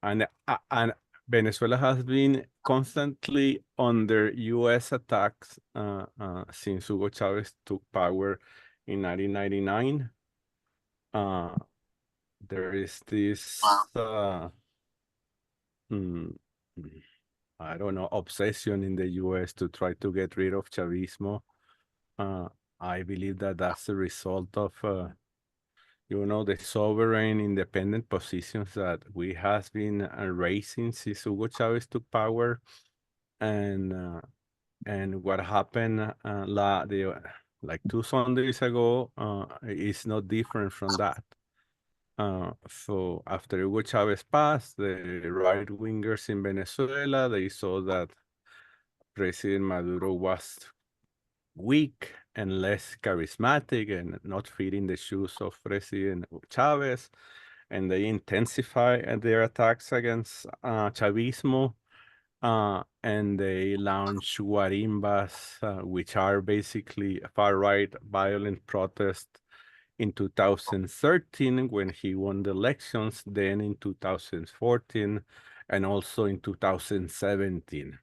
and Venezuela has been constantly under U.S. attacks since Hugo Chavez took power in 1999. There is this, mm, I don't know, obsession in the U.S. to try to get rid of Chavismo. I believe that that's the result of, the sovereign independent positions that we have been raising since Hugo Chavez took power. And what happened like 2 Sundays ago is not different from that. So after Hugo Chavez passed, the right-wingers in Venezuela, they saw that President Maduro was weak and less charismatic and not fitting the shoes of President Chavez, and they intensified their attacks against Chavismo, and they launched guarimbas, which are basically far-right violent protests in 2013 when he won the elections, then in 2014, and also in 2017.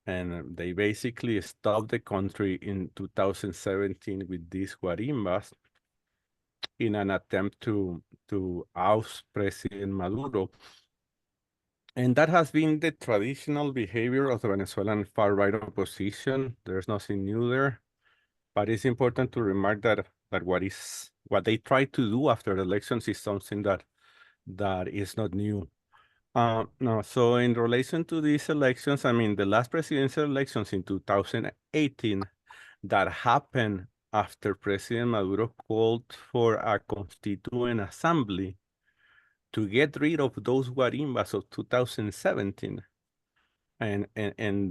And they basically stopped the country in 2017 with these guarimbas in an attempt to oust President Maduro. And that has been the traditional behavior of the Venezuelan far-right opposition. There's nothing new there. But it's important to remark that what they try to do after the elections is something that is not new. No, so in relation to these elections, I mean, the last presidential elections in 2018 that happened after President Maduro called for a constituent assembly to get rid of those guarimbas of 2017. And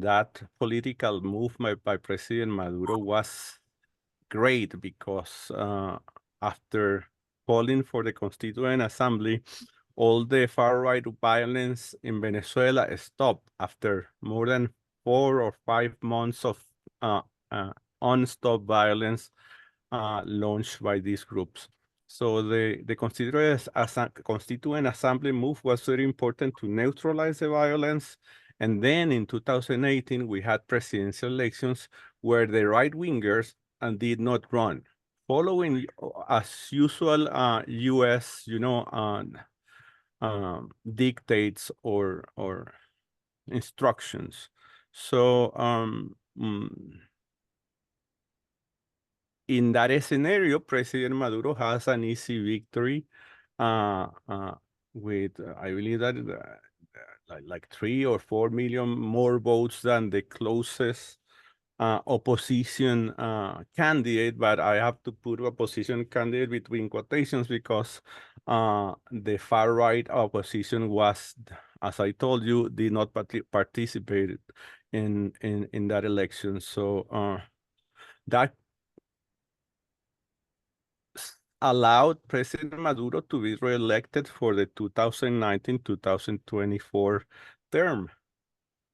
that political movement by President Maduro was great because after calling for the Constituent Assembly, all the far-right violence in Venezuela stopped after more than 4 or 5 months of unstopped violence launched by these groups. So the Constituent Assembly move was very important to neutralize the violence. And then in 2018, we had presidential elections where the right-wingers did not run, following, as usual, U.S., dictates or instructions. So in that scenario, President Maduro has an easy victory with, I believe that like 3 or 4 million more votes than the closest opposition candidate, but I have to put opposition candidate between quotations because the far-right opposition was, as I told you, did not participate in that election. So that allowed President Maduro to be reelected for the 2019-2024 term,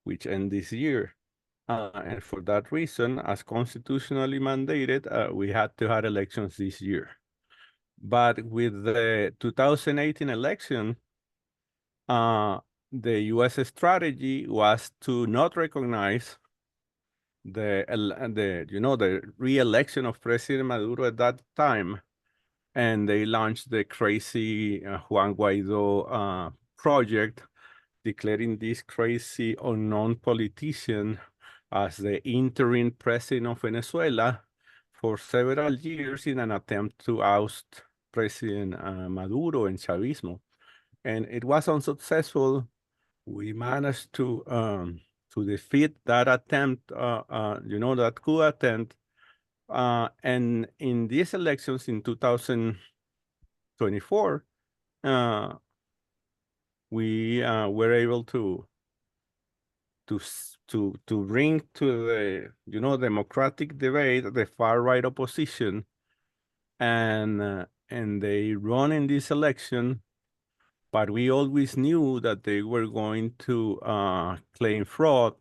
which ends this year. And for that reason, as constitutionally mandated, we had to have elections this year. But with the 2018 election, the U.S. strategy was to not recognize the re-election of President Maduro at that time, and they launched the crazy Juan Guaido project, declaring this crazy unknown politician as the interim president of Venezuela for several years in an attempt to oust President Maduro and Chavismo. And it was unsuccessful. We managed to defeat that attempt, that coup attempt. And in these elections in 2024, we were able to bring to the democratic debate the far right opposition, and they run in this election, but we always knew that they were going to claim fraud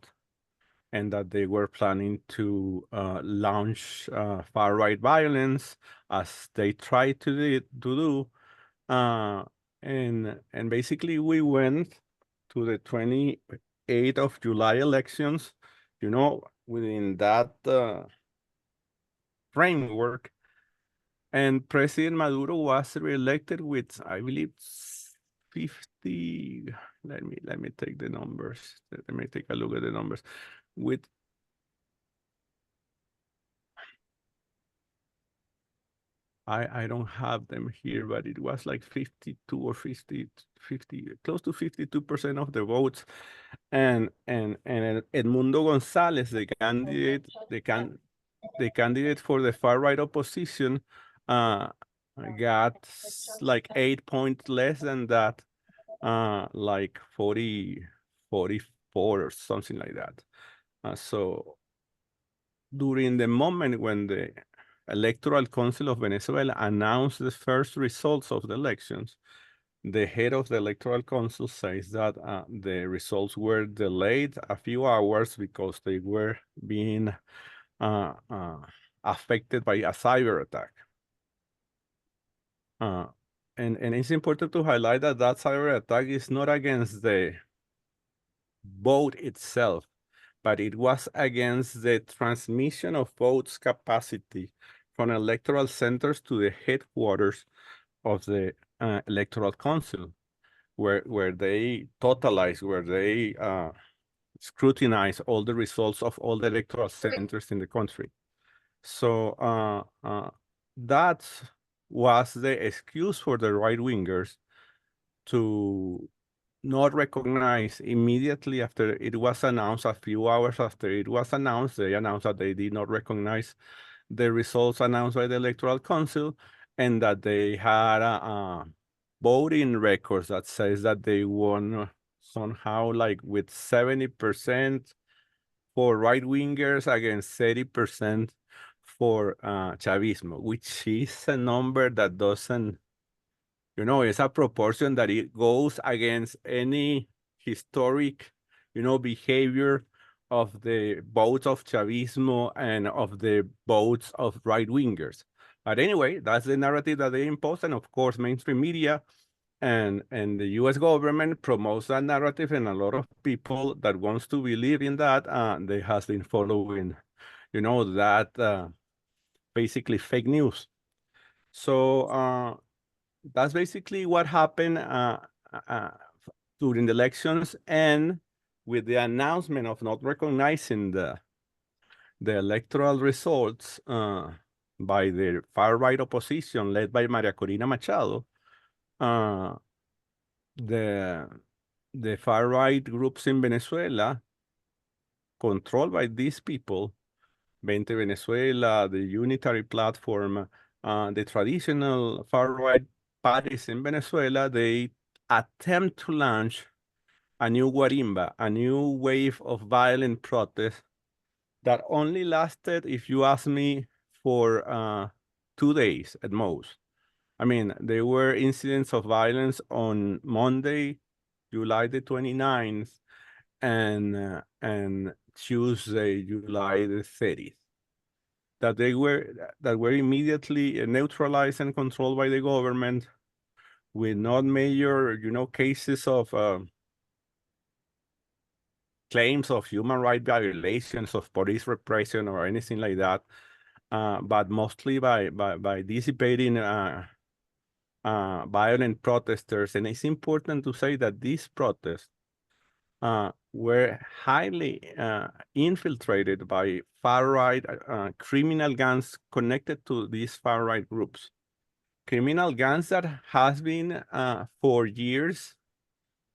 and that they were planning to launch far right violence as they tried to do. And basically we went to the 28th of July elections, within that framework, and President Maduro was reelected with, I believe, 50. Let me take the numbers. Let me take a look at the numbers. With I don't have them here, but it was like 52 or 50, close to 52% of the votes. And Edmundo González, the candidate for the far right opposition, uh, got like 8 points less than that, like 44 or something like that. So during the moment when the Electoral Council of Venezuela announced the first results of the elections, the head of the Electoral Council says that the results were delayed a few hours because they were being affected by a cyber attack. And it's important to highlight that that cyber attack is not against the vote itself, but it was against the transmission of votes capacity from electoral centers to the headquarters of the Electoral Council, where they totalize, where they scrutinize all the results of all the electoral centers in the country. So that was the excuse for the right-wingers to not recognize immediately after it was announced, a few hours after it was announced, they announced that they did not recognize the results announced by the Electoral Council, and that they had voting records that says that they won somehow like with 70% for right-wingers against 30% for Chavismo, which is a number that doesn't, it's a proportion that it goes against any historic, behavior of the votes of Chavismo and of the votes of right-wingers. But anyway, that's the narrative that they impose. And of course, mainstream media and the US government promotes that narrative, and a lot of people that wants to believe in that, they has been following, that basically fake news. So that's basically what happened uh, during the elections, and with the announcement of not recognizing the electoral results by the far-right opposition led by Maria Corina Machado, the far-right groups in Venezuela, controlled by these people, Vente Venezuela, the Unitary Platform, the traditional far-right parties in Venezuela, they attempt to launch a new guarimba, a new wave of violent protest that only lasted, if you ask me, for 2 days at most. I mean, there were incidents of violence on Monday, July the 29th, and Tuesday, July the 30th. That were immediately neutralized and controlled by the government, with not major, cases of claims of human rights violations, of police repression, or anything like that, but mostly by dissipating violent protesters. And it's important to say that these protests were highly infiltrated by far-right criminal gangs connected to these far-right groups. Criminal gangs that has been for years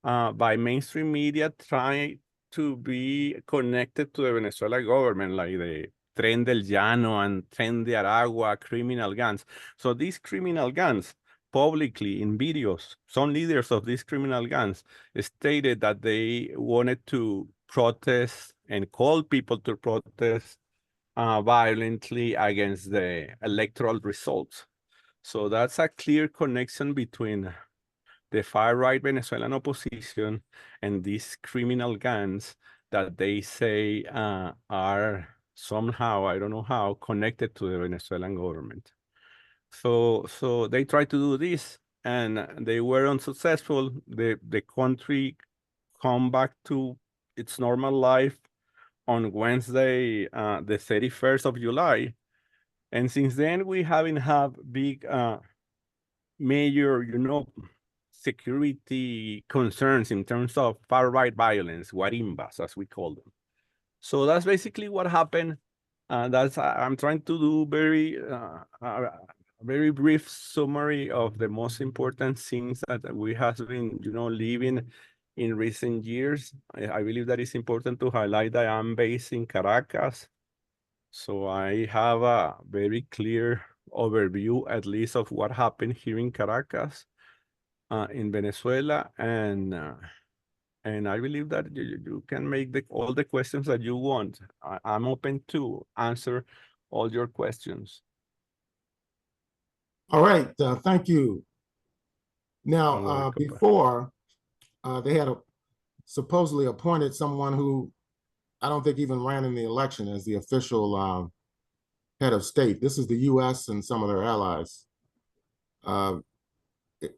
by mainstream media trying to be connected to the Venezuela government, like the Tren del Llano and Tren de Aragua criminal gangs. So these criminal gangs, publicly in videos, some leaders of these criminal gangs stated that they wanted to protest and call people to protest violently against the electoral results. So that's a clear connection between the far-right Venezuelan opposition and these criminal gangs that they say are somehow, I don't know how, connected to the Venezuelan government. So they tried to do this, and they were unsuccessful. The country come back to its normal life on Wednesday, the 31st of July. And since then, we haven't had big major, security concerns in terms of far-right violence, guarimbas, as we call them. So that's basically what happened. I'm trying to do a very brief summary of the most important things that we have been, living in recent years. I believe that it's important to highlight that I'm based in Caracas. So I have a very clear overview, at least, of what happened here in Caracas, in Venezuela, and I believe that you can make all the questions that you want. I'm open to answer all your questions. All right, thank you. Now, Welcome. before they had supposedly appointed someone who I don't think even ran in the election as the official head of state. This is the U.S. and some of their allies.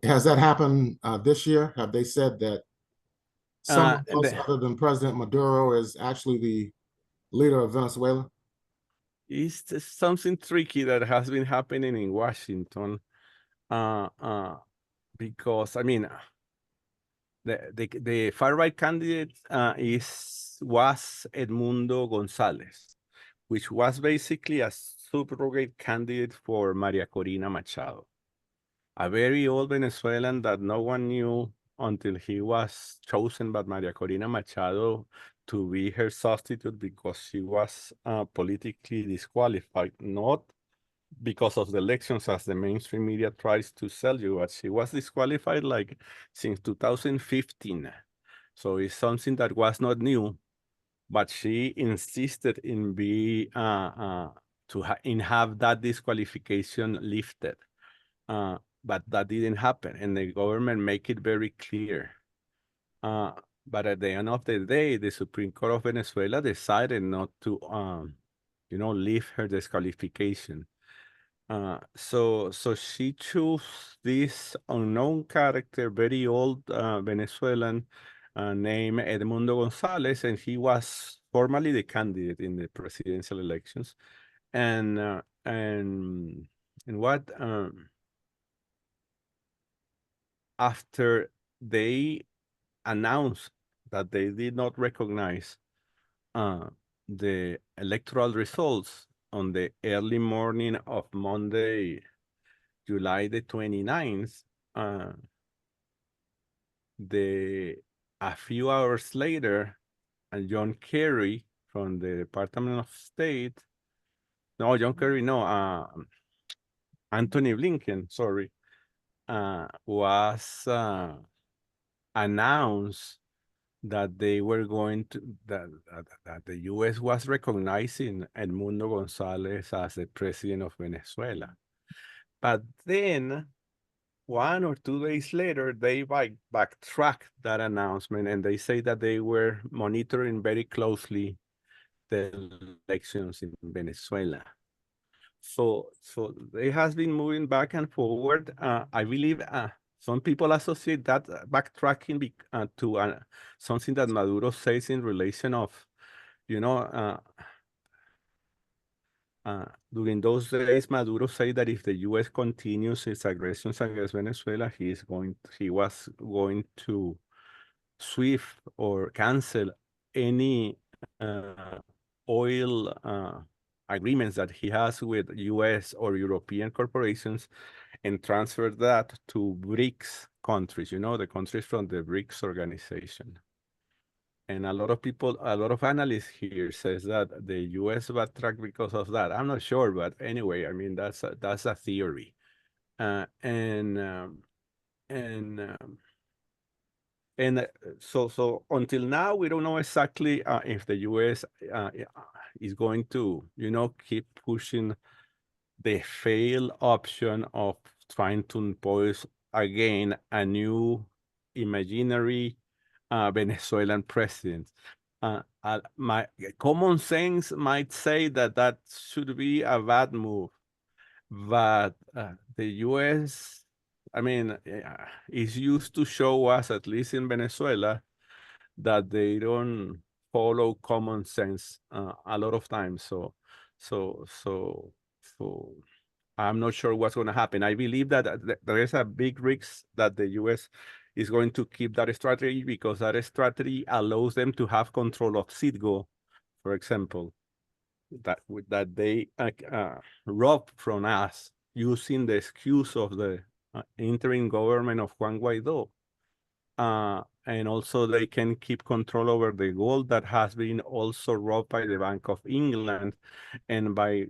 Has that happened this year? Have they said that someone else other than President Maduro is actually the leader of Venezuela? It's something tricky that has been happening in Washington, because I mean, the far right candidate was Edmundo Gonzalez, which was basically a surrogate candidate for Maria Corina Machado, a very old Venezuelan that no one knew until he was chosen by Maria Corina Machado to be her substitute because she was politically disqualified, not because of the elections as the mainstream media tries to sell you, but she was disqualified like since 2015. So it's something that was not new, but she insisted in have that disqualification lifted. But that didn't happen, and the government make it very clear. But at the end of the day, the Supreme Court of Venezuela decided not to, lift her disqualification. So she chose this unknown character, very old Venezuelan, named Edmundo Gonzalez, and he was formally the candidate in the presidential elections. And what after they announced that they did not recognize the electoral results on the early morning of Monday, July the 29th, a few hours later, John Kerry from the Department of State, no, John Kerry, no, Anthony Blinken, sorry, was announced that they were going to, that the U.S. was recognizing Edmundo Gonzalez as the president of Venezuela. But then 1 or 2 days later, they backtracked that announcement and they say that they were monitoring very closely the elections in Venezuela. So they has been moving back and forward. I believe some people associate that backtracking to something that Maduro says in relation of, during those days, Maduro said that if the U.S. continues its aggressions against Venezuela, he was going to swift or cancel any oil agreements that he has with U.S. or European corporations and transfer that to BRICS countries, the countries from the BRICS organization. And a lot of analysts here says that the U.S. backtracked because of that. I'm not sure, but anyway, I mean, that's a theory. So until now, we don't know exactly if the U.S. Is going to, keep pushing the failed option of trying to impose again a new imaginary Venezuelan president. My common sense might say that should be a bad move, but the U.S., I mean, is used to show us, at least in Venezuela, that they don't follow common sense a lot of times. So I'm not sure what's going to happen. I believe that there is a big risk that the U.S. is going to keep that strategy because that strategy allows them to have control of Citgo, for example, that they rob from us using the excuse of the interim government of Juan Guaido. And also they can keep control over the gold that has been also robbed by the Bank of England and by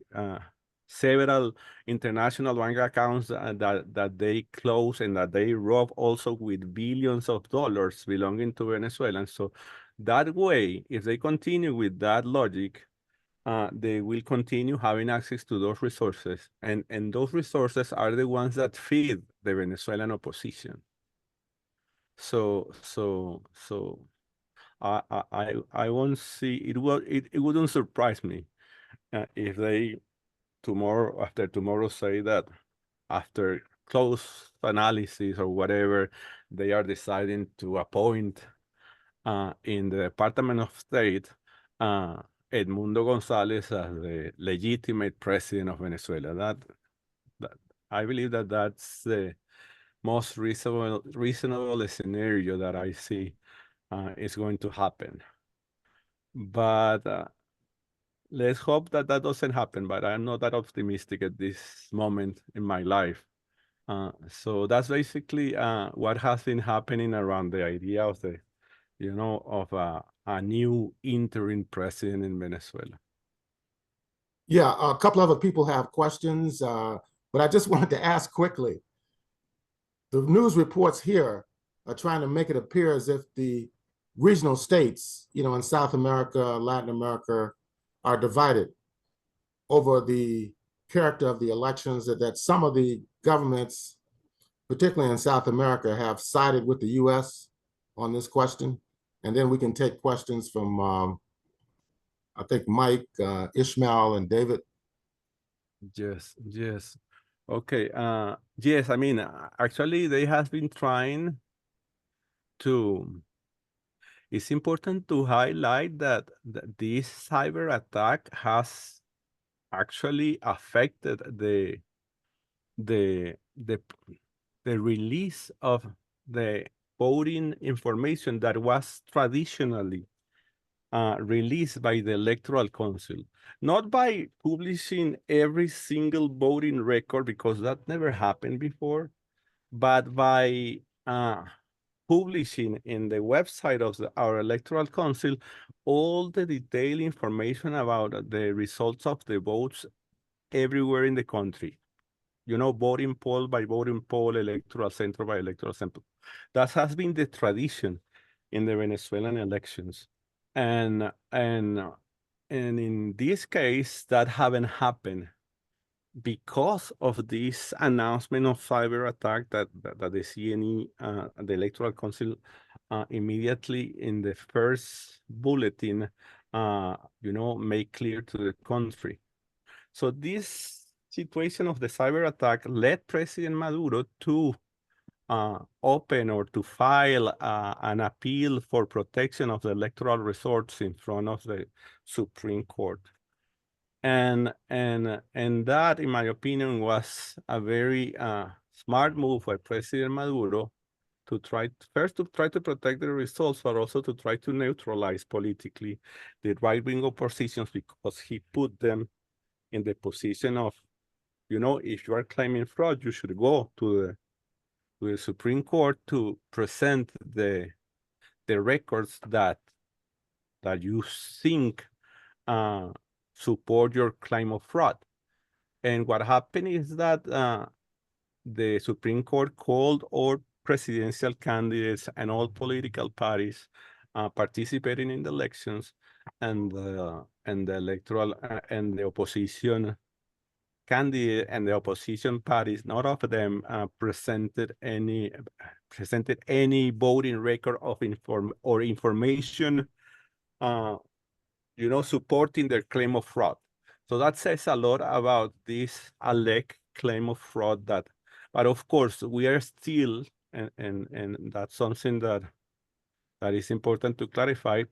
several international bank accounts that they close and that they rob also with billions of dollars belonging to Venezuelans. So that way, if they continue with that logic, they will continue having access to those resources. And those resources are the ones that feed the Venezuelan opposition. So I won't see it. It wouldn't surprise me if they after tomorrow say that after close analysis or whatever, they are deciding to appoint in the Department of State Edmundo Gonzalez as the legitimate president of Venezuela. That I believe that that's the most reasonable scenario that I see is going to happen. But let's hope that that doesn't happen. But I'm not that optimistic at this moment in my life. So that's basically what has been happening around the idea of the, of a new interim president in Venezuela. Yeah, a couple other people have questions, but I just wanted to ask quickly. The news reports here are trying to make it appear as if the regional states, in South America, Latin America, are divided over the character of the elections, that some of the governments, particularly in South America, have sided with the U.S. on this question. And then we can take questions from, I think, Mike, Ishmael, and David. Yes. Okay. Yes, I mean, actually, they have been trying to. It's important to highlight that this cyber attack has actually affected the the release of the voting information that was traditionally released by the Electoral Council, not by publishing every single voting record, because that never happened before, but by publishing in the website of our Electoral Council all the detailed information about the results of the votes everywhere in the country. Voting poll by voting poll, electoral center by electoral center. That has been the tradition in the Venezuelan elections. And in this case, that haven't happened because of this announcement of cyber attack that the CNE, the Electoral Council, immediately in the first bulletin, made clear to the country. So this situation of the cyber attack led President Maduro to open or to file an appeal for protection of the electoral results in front of the Supreme Court. And that, in my opinion, was a very smart move by President Maduro to try to protect the results, but also to try to neutralize politically the right-wing oppositions, because he put them in the position of, if you are claiming fraud, you should go to the Supreme Court to present the records that you think support your claim of fraud. And what happened is that the Supreme Court called all presidential candidates and all political parties participating in the elections, and the electoral and the opposition candidate and the opposition parties, none of them presented any voting record of information, supporting their claim of fraud. So that says a lot about this alleged claim of fraud. But of course, we are still, and that's something that that is important to clarify.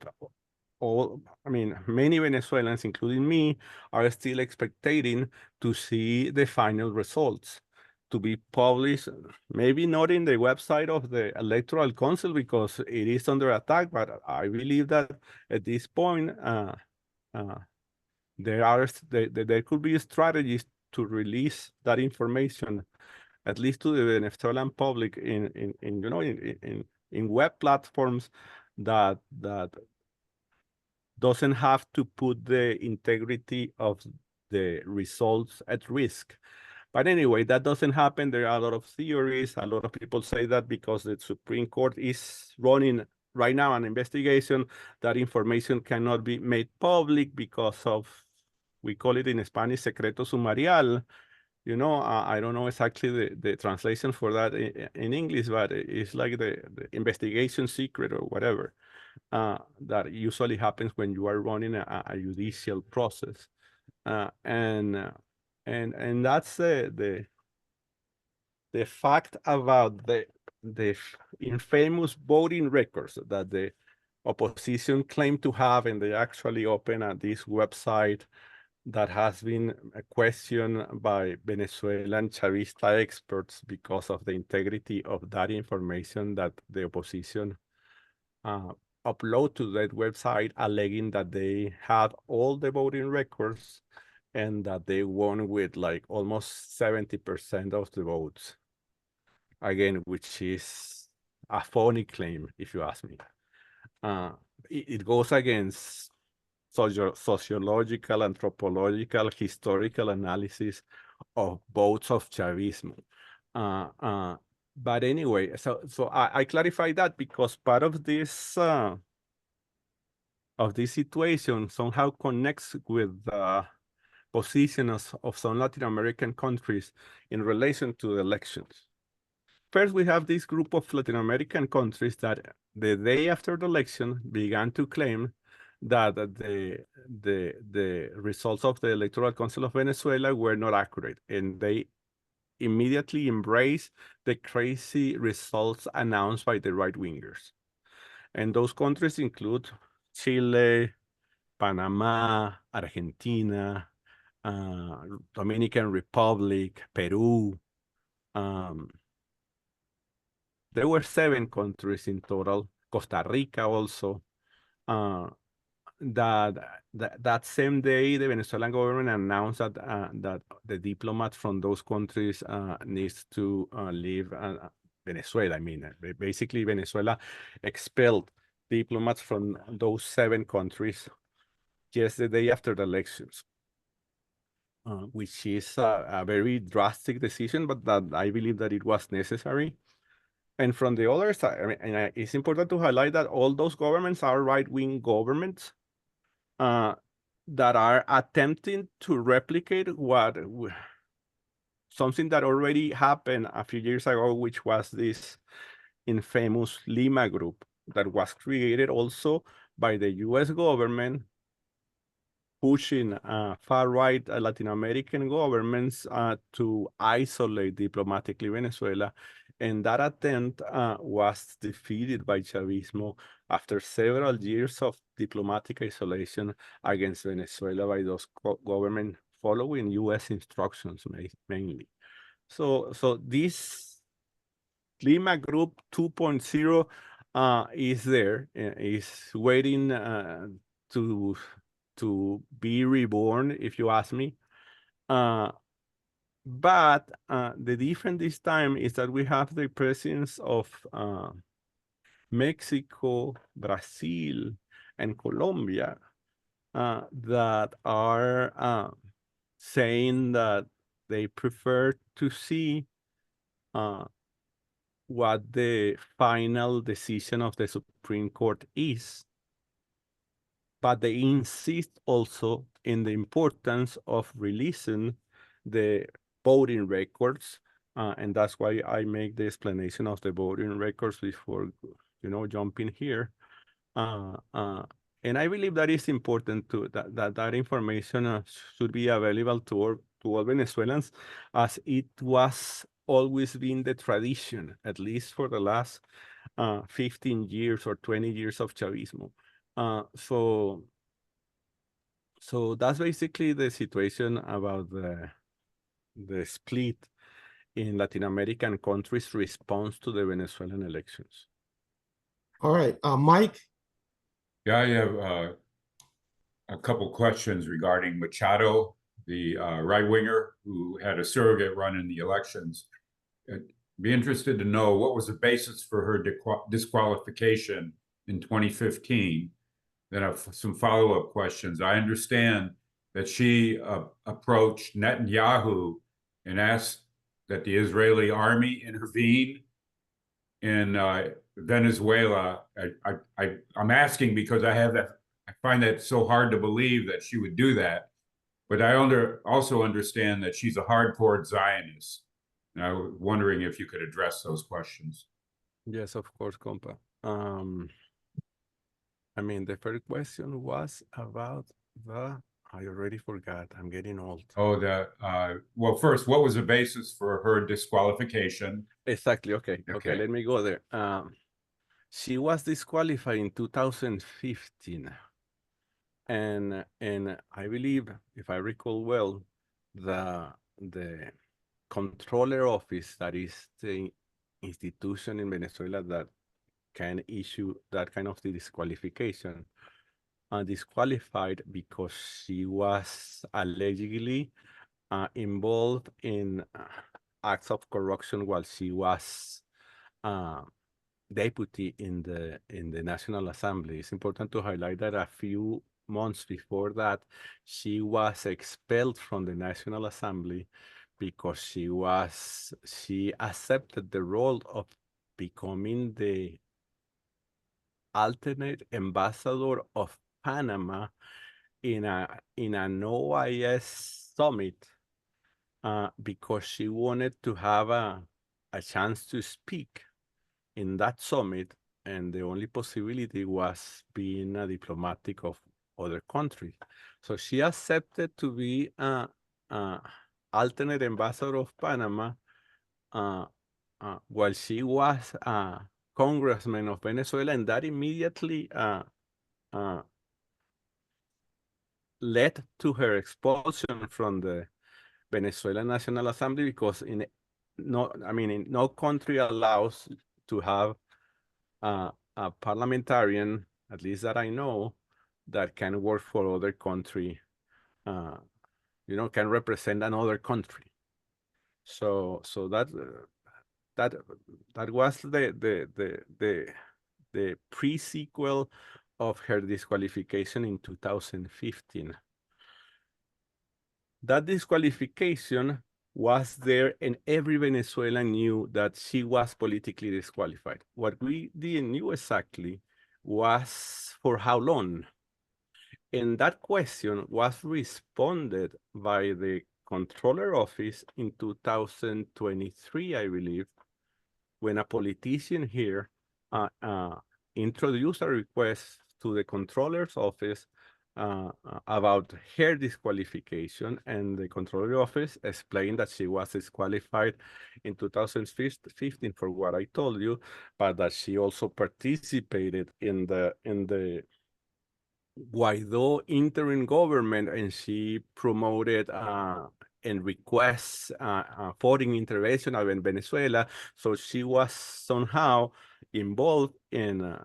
Many Venezuelans, including me, are still expecting to see the final results to be published, maybe not in the website of the Electoral Council because it is under attack, but I believe that at this point, there could be strategies to release that information, at least to the Venezuelan public in web platforms that doesn't have to put the integrity of the results at risk. But anyway, that doesn't happen. There are a lot of theories. A lot of people say that because the Supreme Court is running right now an investigation, that information cannot be made public because of, we call it in Spanish, secreto sumarial. I don't know exactly the translation for that in English, but it's like the investigation secret or whatever. That usually happens when you are running a judicial process, and that's the fact about the infamous voting records that the opposition claimed to have, and they actually open this website that has been questioned by Venezuelan Chavista experts because of the integrity of that information that the opposition upload to that website, alleging that they had all the voting records and that they won with like almost 70% of the votes. Again, which is a phony claim, if you ask me. It goes against sociological, anthropological, historical analysis of votes of Chavismo. But anyway, so I clarify that because part of this situation somehow connects with the position of some Latin American countries in relation to the elections. First, we have this group of Latin American countries that the day after the election began to claim that the results of the Electoral Council of Venezuela were not accurate, and they immediately embraced the crazy results announced by the right-wingers. And those countries include Chile, Panama, Argentina, Dominican Republic, Peru. There were 7 countries in total, Costa Rica also. That same day, the Venezuelan government announced that the diplomats from those countries needs to leave Venezuela. Basically, Venezuela expelled diplomats from those 7 countries just the day after the elections, which is a very drastic decision, but that I believe that it was necessary. And from the other side, it's important to highlight that all those governments are right-wing governments that are attempting to replicate something that already happened a few years ago, which was this infamous Lima group that was created also by the US government, pushing far-right Latin American governments to isolate diplomatically Venezuela. And that attempt was defeated by Chavismo after several years of diplomatic isolation against Venezuela by those government following US instructions mainly. So this Lima Group 2.0 is there, is waiting to be reborn, if you ask me. But the difference this time is that we have the presence of Mexico, Brazil, and Colombia that are saying that they prefer to see what the final decision of the Supreme Court is. But they insist also in the importance of releasing the voting records, and that's why I make the explanation of the voting records before, jumping here. And I believe that is important too, that information should be available to all Venezuelans, as it was always been the tradition, at least for the last 15 years or 20 years of Chavismo. So that's basically the situation about the split in Latin American countries' response to the Venezuelan elections. All right, Mike. Yeah, I have a couple questions regarding Machado, the right-winger who had a surrogate run in the elections. I'd be interested to know what was the basis for her disqualification in 2015. Then I have some follow-up questions. I understand that she approached Netanyahu and asked that the Israeli army intervene in Venezuela. I'm asking because I find that so hard to believe that she would do that. But I also understand that she's a hardcore Zionist. And I was wondering if you could address those questions. Yes, of course, compa. I mean, the first question was about I already forgot. I'm getting old. Oh, well, first, what was the basis for her disqualification? Exactly. Okay, let me go there. She was disqualified in 2015. And I believe, if I recall well, the controller office, that is the institution in Venezuela that can issue that kind of disqualification, disqualified because she was allegedly involved in acts of corruption while she was deputy in the National Assembly. It's important to highlight that a few months before that, she was expelled from the National Assembly because she accepted the role of becoming the alternate ambassador of Panama in an OIS summit because she wanted to have a chance to speak in that summit, and the only possibility was being a diplomatic of other countries. So she accepted to be a alternate ambassador of Panama while she was a congressman of Venezuela, and that immediately led to her expulsion from the Venezuelan National Assembly because no country allows to have a parliamentarian, at least that I know, that can work for other country, can represent another country. So that was the pre-sequel of her disqualification in 2015. That disqualification was there, and every Venezuelan knew that she was politically disqualified. What we didn't know exactly was for how long. And that question was responded by the Controller Office in 2023, I believe, when a politician here introduced a request to the Controller's Office about her disqualification, and the Controller Office explained that she was disqualified in 2015 for what I told you, but that she also participated in the Guaido interim government, and she promoted and requests foreign intervention in Venezuela. So she was somehow involved in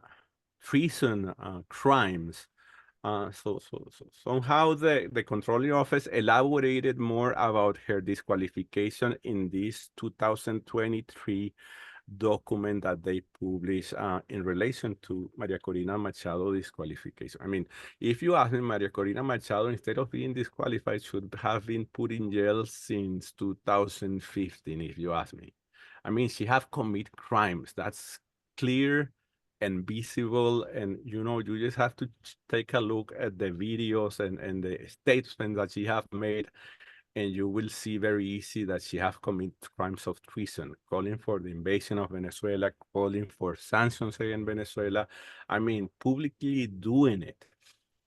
treason crimes. So somehow the Controlling Office elaborated more about her disqualification in this 2023 document that they published in relation to Maria Corina Machado disqualification. I mean, if you ask me, Maria Corina Machado, instead of being disqualified, should have been put in jail since 2015, if you ask me. I mean, she have committed crimes. That's clear and visible, and you just have to take a look at the videos and the statements that she have made, and you will see very easy that she have committed crimes of treason, calling for the invasion of Venezuela, calling for sanctions against Venezuela. I mean, publicly doing it.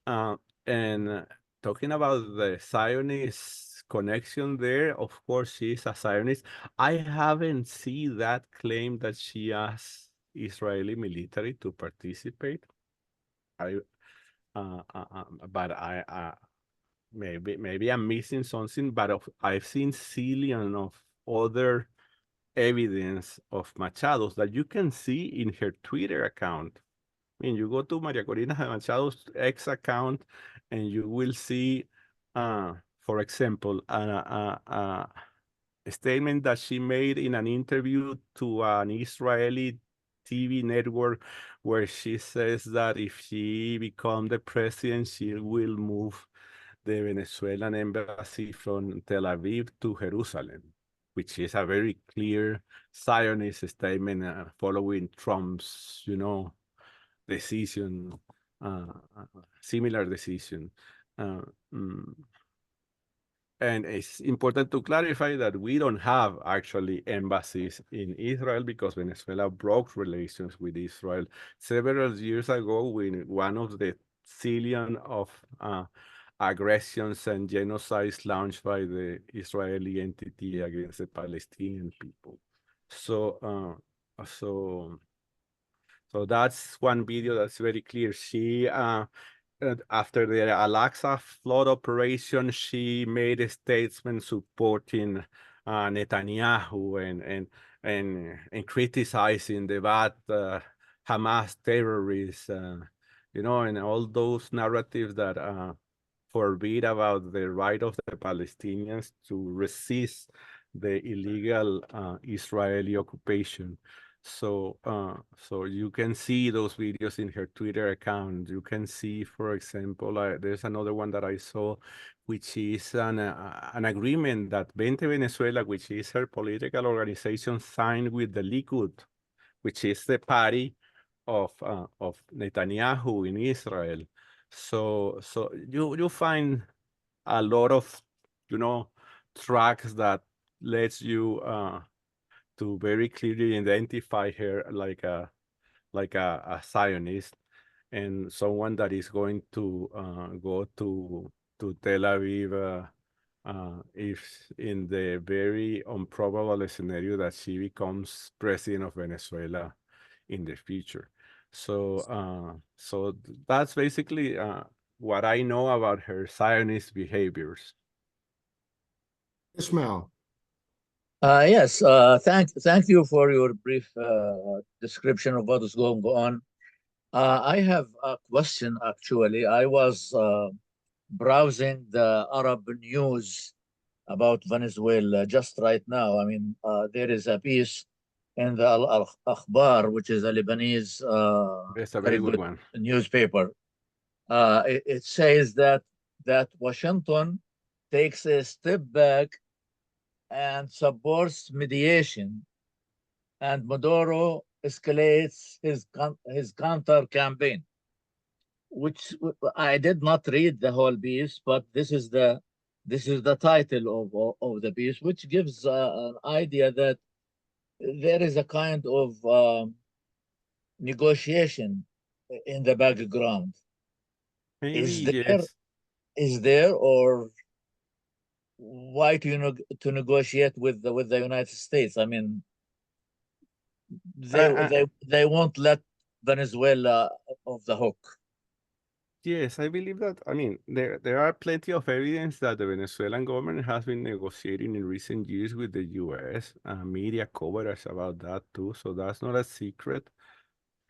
And talking about the Zionist connection there, of course, she's a Zionist. I haven't seen that claim that she has Israeli military to participate. But maybe I'm missing something, but I've seen zillion of other evidence of Machado's that you can see in her Twitter account. I mean, you go to Maria Corina Machado's X account and you will see, for example, a statement that she made in an interview to an Israeli TV network where she says that if she becomes the president, she will move the Venezuelan embassy from Tel Aviv to Jerusalem, which is a very clear Zionist statement following Trump's, decision, similar decision. And it's important to clarify that we don't have actually embassies in Israel because Venezuela broke relations with Israel several years ago when one of the zillion of aggressions and genocides launched by the Israeli entity against the Palestinian people. So that's one video that's very clear. She after the Al-Aqsa flood operation, she made a statement supporting Netanyahu and criticizing the bad Hamas terrorists, and all those narratives that forbid about the right of the Palestinians to resist the illegal Israeli occupation. So you can see those videos in her Twitter account. You can see, for example, there's another one that I saw, which is an agreement that Vente Venezuela, which is her political organization, signed with the Likud, which is the party of Netanyahu in Israel. So you find a lot of tracks that lets you to very clearly identify her like a Zionist and someone that is going to go to Tel Aviv if in the very improbable scenario that she becomes president of Venezuela in the future. So that's basically what I know about her Zionist behaviors. Ishmael. Yes, thank you for your brief description of what is going on. I have a question, actually. I was browsing the Arab news about Venezuela just right now. I mean, there is a piece in the Al-Akhbar, which is a Lebanese That's a very good one. newspaper. It says that Washington takes a step back and supports mediation, and Maduro escalates his counter campaign, which I did not read the whole piece, but this is the title of the piece, which gives an idea that there is a kind of negotiation in the background. Maybe yes. Is there, or why to negotiate with the United States? I mean, they won't let Venezuela off the hook. Yes, I believe that. I mean, there are plenty of evidence that the Venezuelan government has been negotiating in recent years with the U.S. Media coverage about that too, so that's not a secret.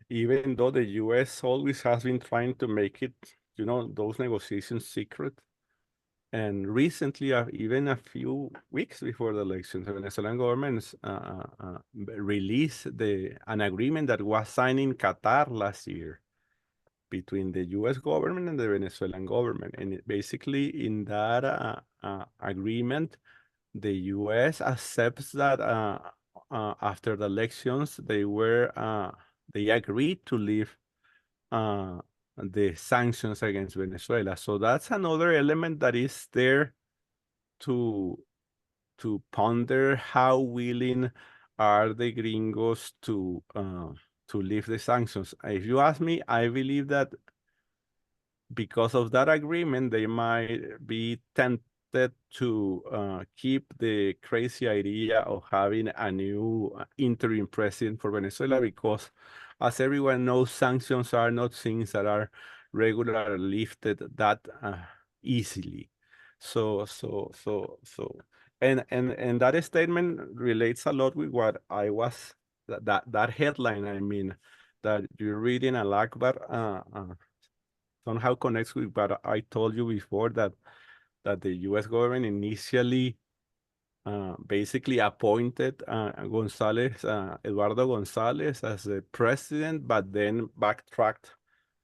Even though the U.S. always has been trying to make it, those negotiations secret. And recently, even a few weeks before the elections, the Venezuelan government released an agreement that was signed in Qatar last year between the U.S. government and the Venezuelan government. And basically, in that agreement, the U.S. accepts that after the elections, they agreed to leave the sanctions against Venezuela. So that's another element that is there to ponder how willing are the gringos to lift the sanctions. If you ask me, I believe that because of that agreement, they might be to keep the crazy idea of having a new interim president for Venezuela, because as everyone knows, sanctions are not things that are regularly lifted that easily. And that statement relates a lot with what I was, that headline, I mean, that you're reading, Al-Akbar, somehow connects with what I told you before, that the U.S. government initially basically appointed Eduardo González as the president, but then backtracked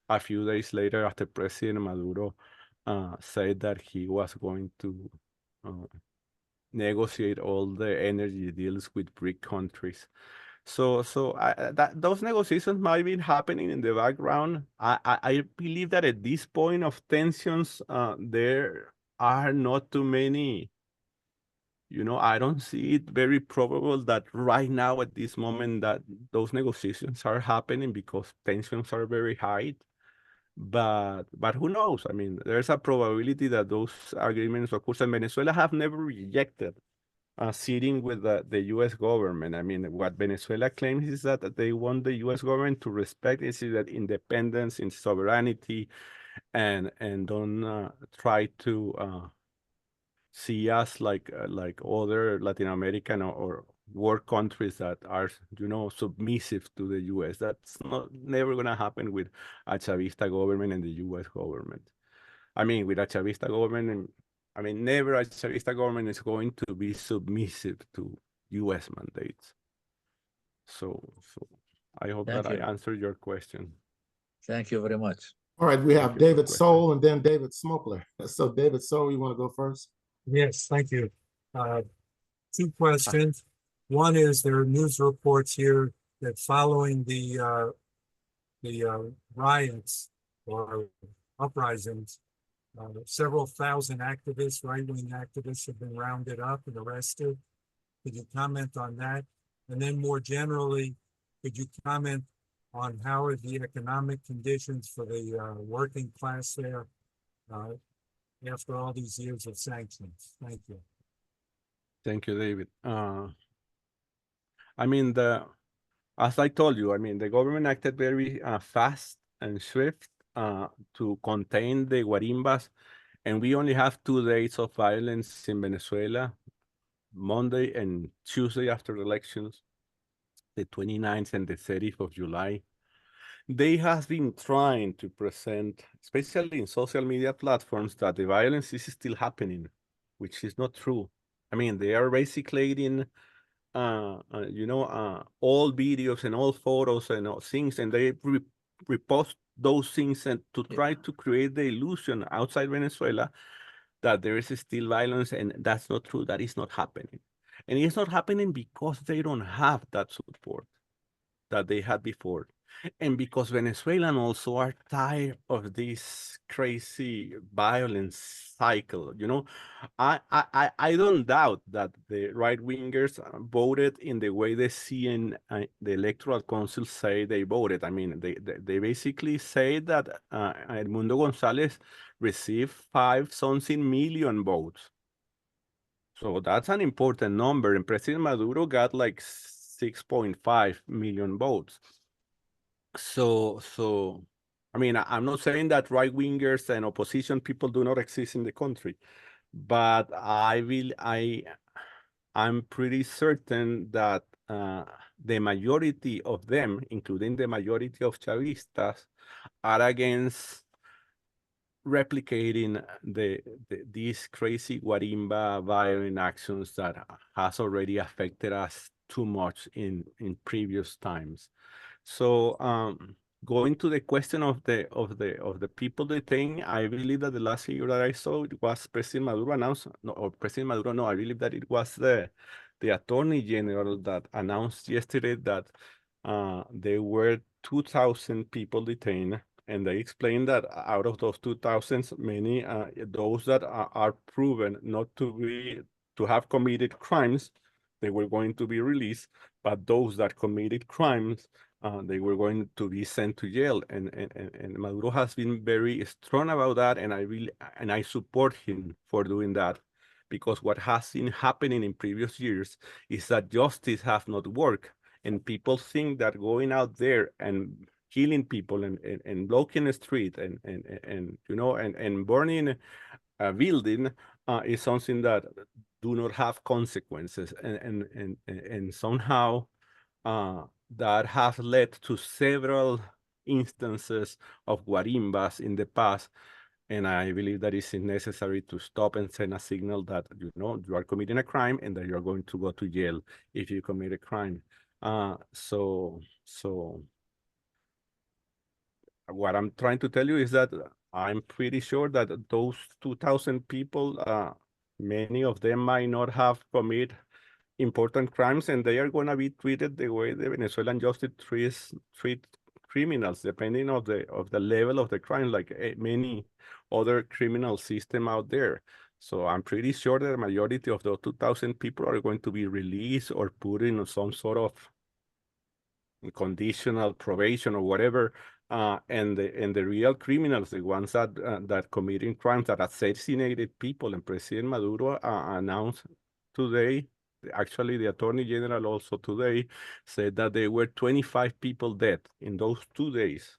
a few days later after President Maduro said that he was going to negotiate all the energy deals with BRIC countries. So those negotiations might be happening in the background. I believe that at this point of tensions, there are not too many. I don't see it very probable that right now at this moment that those negotiations are happening, because tensions are very high. But who knows? I mean, there's a probability that those agreements occur. And Venezuela have never rejected sitting with the U.S. government. I mean, what Venezuela claims is that they want the U.S. government to respect its independence and sovereignty, and don't try to see us like other Latin American or world countries that are, submissive to the U.S. That's never going to happen with a Chavista government and the U.S. government. I mean, with a Chavista government, never a Chavista government is going to be submissive to U.S. mandates. So I hope that I answered your question. Thank you very much. All right, we have David Soul and then David Smokler. So David Soul, you want to go first? Yes, thank you. Two questions. One is, there are news reports here that following the riots or uprisings, several thousand activists, right-wing activists, have been rounded up and arrested. Could you comment on that? And then more generally, could you comment on how are the economic conditions for the working class there after all these years of sanctions? Thank you. Thank you, David. As I told you, the government acted very fast and swift to contain the guarimbas, and we only have 2 days of violence in Venezuela, Monday and Tuesday after the elections, the 29th and the 30th of July. They have been trying to present, especially in social media platforms, that the violence is still happening, which is not true. They are basically all videos and all photos and all things, and they repost those things and to try to create the illusion outside Venezuela that there is still violence, and that's not true. That is not happening. And it's not happening because they don't have that support that they had before. And because Venezuelans also are tired of this crazy violence cycle. I don't doubt that the right-wingers voted in the way the the Electoral Council say they voted. They basically say that Edmundo González received 5-something million votes. So that's an important number. And President Maduro got like 6.5 million votes. So I'm not saying that right-wingers and opposition people do not exist in the country, but I'm pretty certain that the majority of them, including the majority of Chavistas, are against replicating these crazy guarimba violent actions that has already affected us too much in previous times. So going to the question of the people detained, I believe that the last figure that I saw, it was President Maduro announced, President Maduro, no, I believe that it was the Attorney General that announced yesterday that there were 2,000 people detained, and they explained that out of those 2,000, many those that are proven not to have committed crimes, they were going to be released, but those that committed crimes, they were going to be sent to jail, and Maduro has been very strong about that, and I support him for doing that. because what has been happening in previous years is that justice has not worked, and people think that going out there and killing people and blocking the street and you know and burning a building is something that do not have consequences, and somehow that has led to several instances of guarimbas in the past. And I believe that it's necessary to stop and send a signal that, you know, you are committing a crime and that you're going to go to jail if you commit a crime. So what I'm trying to tell you is that I'm pretty sure that those 2,000 people, many of them might not have committed important crimes, and they are going to be treated the way the Venezuelan justice treat criminals, depending of the level of the crime, like many other criminal system out there. So I'm pretty sure that the majority of those 2,000 people are going to be released or put in some sort of conditional probation or whatever. And the real criminals, the ones that committing crimes, that assassinated people, and President Maduro announced today, actually the Attorney General also today said that there were 25 people dead in those 2 days.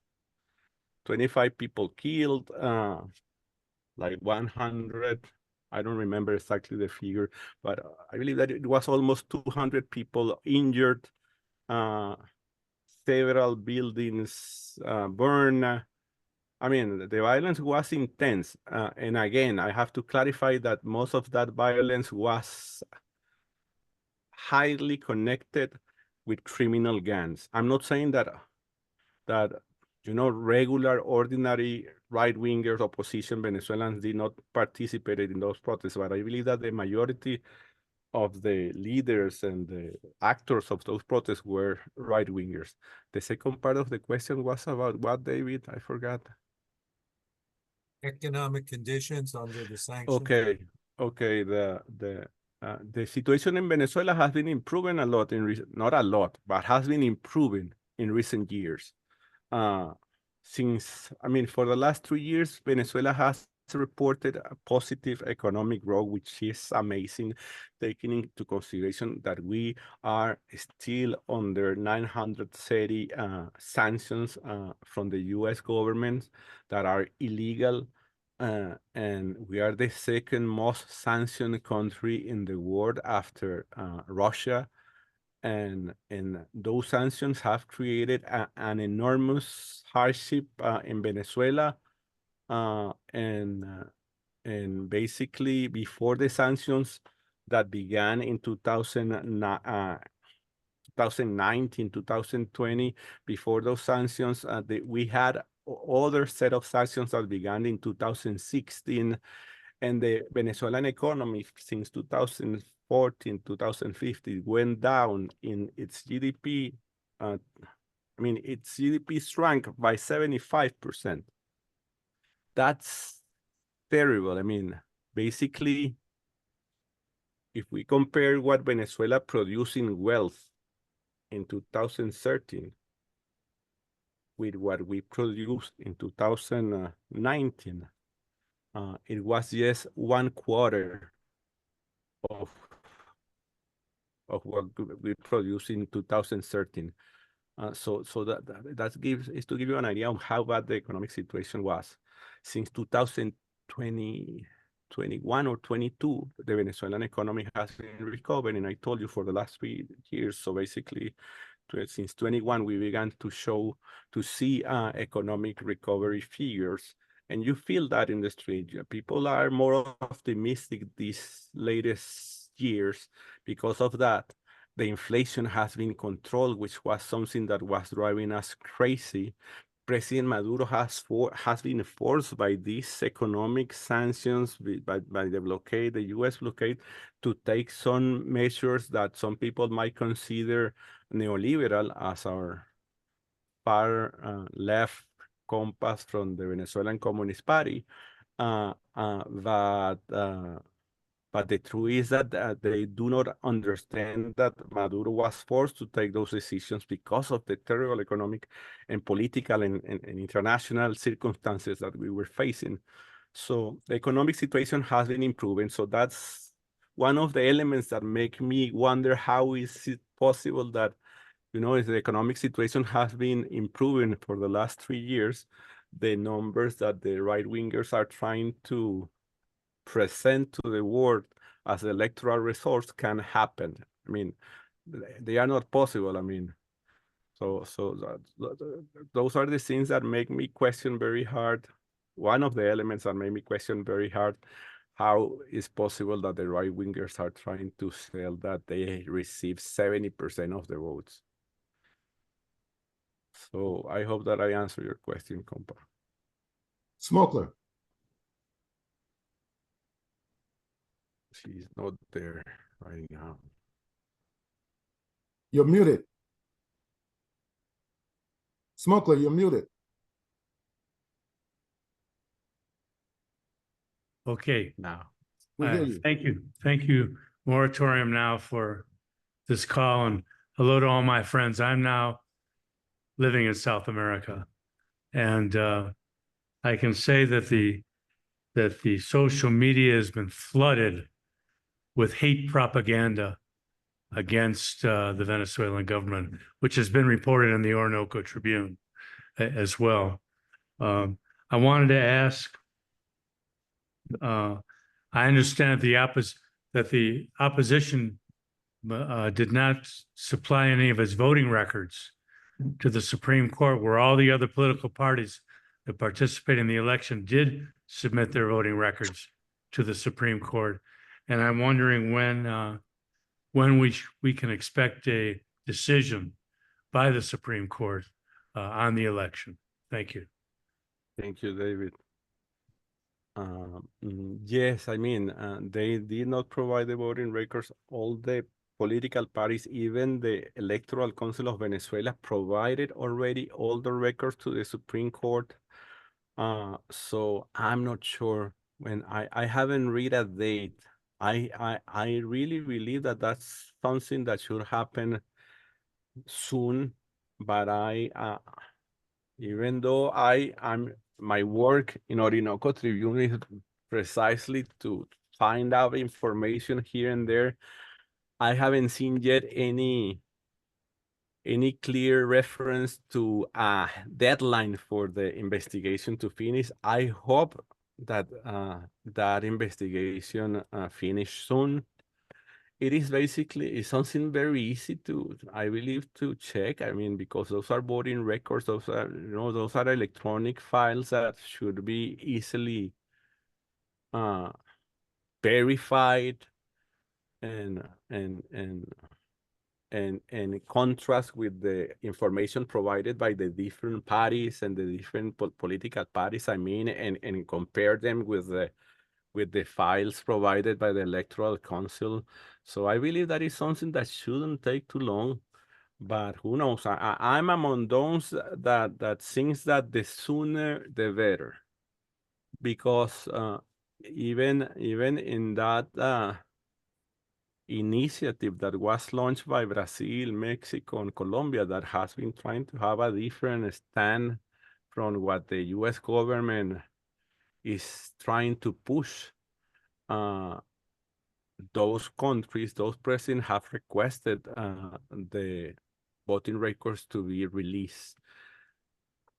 25 people killed, like 100, I don't remember exactly the figure, but I believe that it was almost 200 people injured, several buildings burned. I mean, the violence was intense. And again, I have to clarify that most of that violence was highly connected with criminal gangs. I'm not saying that you know, regular, ordinary right-wingers, opposition Venezuelans did not participate in those protests, but I believe that the majority of the leaders and the actors of those protests were right-wingers. The second part of the question was about what, David? I forgot. Economic conditions under the sanctions. Okay, the situation in Venezuela has been improving a lot not a lot, but has been improving in recent years. Since, I mean, for the last 3 years, Venezuela has reported a positive economic growth, which is amazing, taking into consideration that we are still under 930 sanctions from the U.S. government that are illegal. And we are the second most sanctioned country in the world after Russia. And those sanctions have created an enormous hardship in Venezuela. And basically, before the sanctions that began in 2019, 2020, before those sanctions, we had other set of sanctions that began in 2016, and the Venezuelan economy since 2014, 2015 went down in its GDP. I mean, its GDP shrank by 75%. That's terrible. I mean, basically, if we compare what Venezuela produced in wealth in 2013 with what we produced in 2019, it was just 1/4 of what we produced in 2013. So that gives is to give you an idea of how bad the economic situation was. Since 2020, 21 or 22, the Venezuelan economy has been recovering, and I told you for the last 3 years. So basically, since 21, we began to see economic recovery figures, and you feel that in the street. People are more optimistic these latest years because of that. The inflation has been controlled, which was something that was driving us crazy. President Maduro has been forced by these economic sanctions, by the blockade, the U.S. blockade, to take some measures that some people might consider neoliberal, as our far left compass from the Venezuelan Communist Party. But the truth is that they do not understand that Maduro was forced to take those decisions because of the terrible economic and political and international circumstances that we were facing. So the economic situation has been improving. So that's one of the elements that make me wonder how is it possible that, you know, if the economic situation has been improving for the last 3 years, the numbers that the right-wingers are trying to present to the world as electoral results can happen. I mean, they are not possible. I mean, so those are the things that make me question very hard. One of the elements that make me question very hard how is possible that the right-wingers are trying to sell that they receive 70% of the votes. So I hope that I answer your question, compa. Smokler. She's not there right now. You're muted. Smokler, you're muted. Okay. Now. We hear you. Thank you. Thank you, Moratorium Now, for this call. And hello to all my friends. I'm now living in South America. And I can say that the social media has been flooded with hate propaganda against the Venezuelan government, which has been reported in the Orinoco Tribune as well. I wanted to ask, I understand that the opposition did not supply any of its voting records to the Supreme Court, where all the other political parties that participate in the election did submit their voting records to the Supreme Court. And I'm wondering when we can expect a decision by the Supreme Court on the election. Thank you. Thank you, David. Yes, I mean, they did not provide the voting records. All the political parties, even the Electoral Council of Venezuela, provided already all the records to the Supreme Court. So I'm not sure when I haven't read a date. I really believe that that's something that should happen soon, but even though my work in Orinoco Tribune is precisely to find out information here and there, I haven't seen yet any clear reference to a deadline for the investigation to finish. I hope that that investigation finish soon. It is basically something very easy to, I believe, to check. I mean, because those are voting records, those are, you know, those are electronic files that should be easily verified and contrast with the information provided by the different parties and the different political parties. I mean, and compare them with the files provided by the Electoral Council. So I believe that is something that shouldn't take too long, but who knows? I'm among those that thinks that the sooner the better, because even in that initiative that was launched by Brazil, Mexico, and Colombia that has been trying to have a different stand from what the U.S. government is trying to push. Those countries, those presidents have requested the voting records to be released.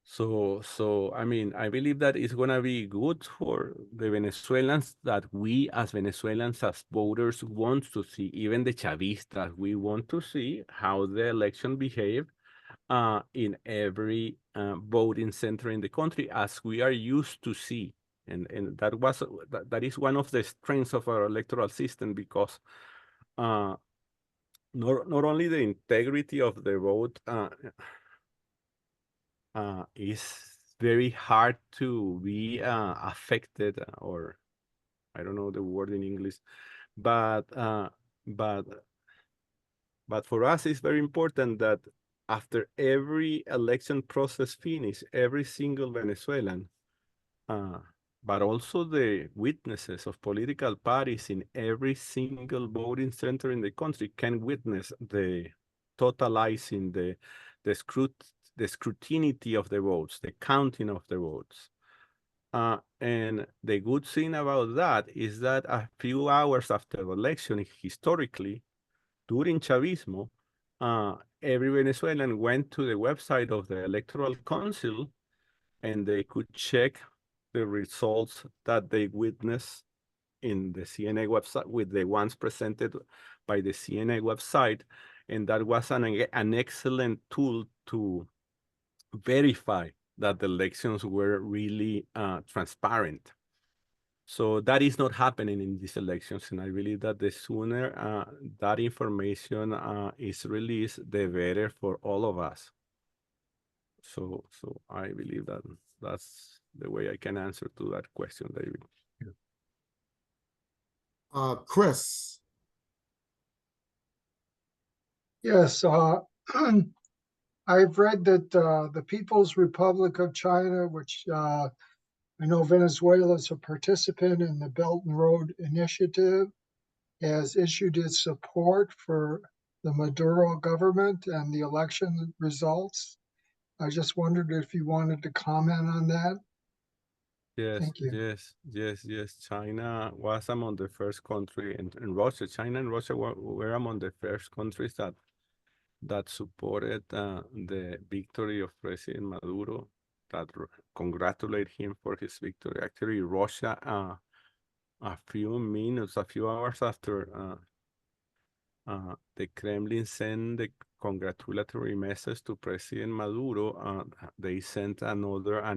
So I mean, I believe that it's gonna be good for the Venezuelans, that we as Venezuelans, as voters, want to see, even the Chavistas, we want to see how the election behaved in every voting center in the country, as we are used to see. And that is one of the strengths of our electoral system, because not only the integrity of the vote is very hard to be affected, or I don't know the word in English, but for us it's very important that after every election process finish, every single Venezuelan, but also the witnesses of political parties in every single voting center in the country can witness the totalizing, the scrutiny of the votes, the counting of the votes. And the good thing about that is that a few hours after the election, historically, during Chavismo, every Venezuelan went to the website of the Electoral Council and they could check the results that they witnessed in the CNA website with the ones presented by the CNA website. And that was an excellent tool to verify that the elections were really transparent. So that is not happening in these elections. And I believe that the sooner that information is released, the better for all of us. So I believe that that's the way I can answer to that question, David. Chris. Yes, I've read that the People's Republic of China, which I know Venezuela is a participant in the Belt and Road Initiative, has issued its support for the Maduro government and the election results. I just wondered if you wanted to comment on that. Yes, Thank you. yes. China was among the first country, and Russia, China and Russia were among the first countries that supported the victory of President Maduro, that congratulate him for his victory. Actually, Russia, a few hours after the Kremlin sent the congratulatory message to President Maduro, they sent an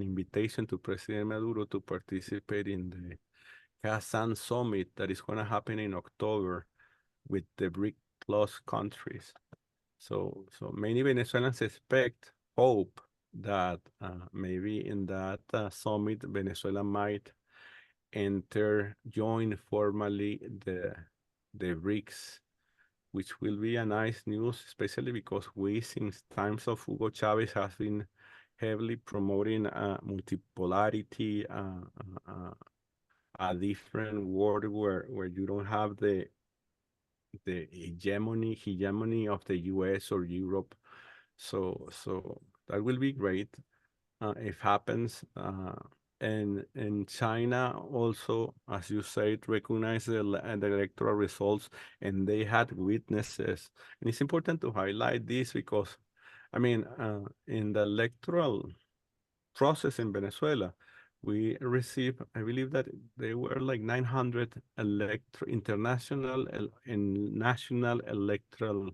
invitation to President Maduro to participate in the Kazan summit that is going to happen in October with the BRIC plus countries. So many Venezuelans hope that maybe in that summit, Venezuela might join formally the BRICS, which will be a nice news, especially because we, since times of Hugo Chavez, have been heavily promoting multipolarity, a different world where you don't have the hegemony of the US or Europe. So that will be great if happens. And China also, as you said, recognized the electoral results, and they had witnesses. And it's important to highlight this because, I mean, in the electoral process in Venezuela, we received, I believe that there were like 900 international and national electoral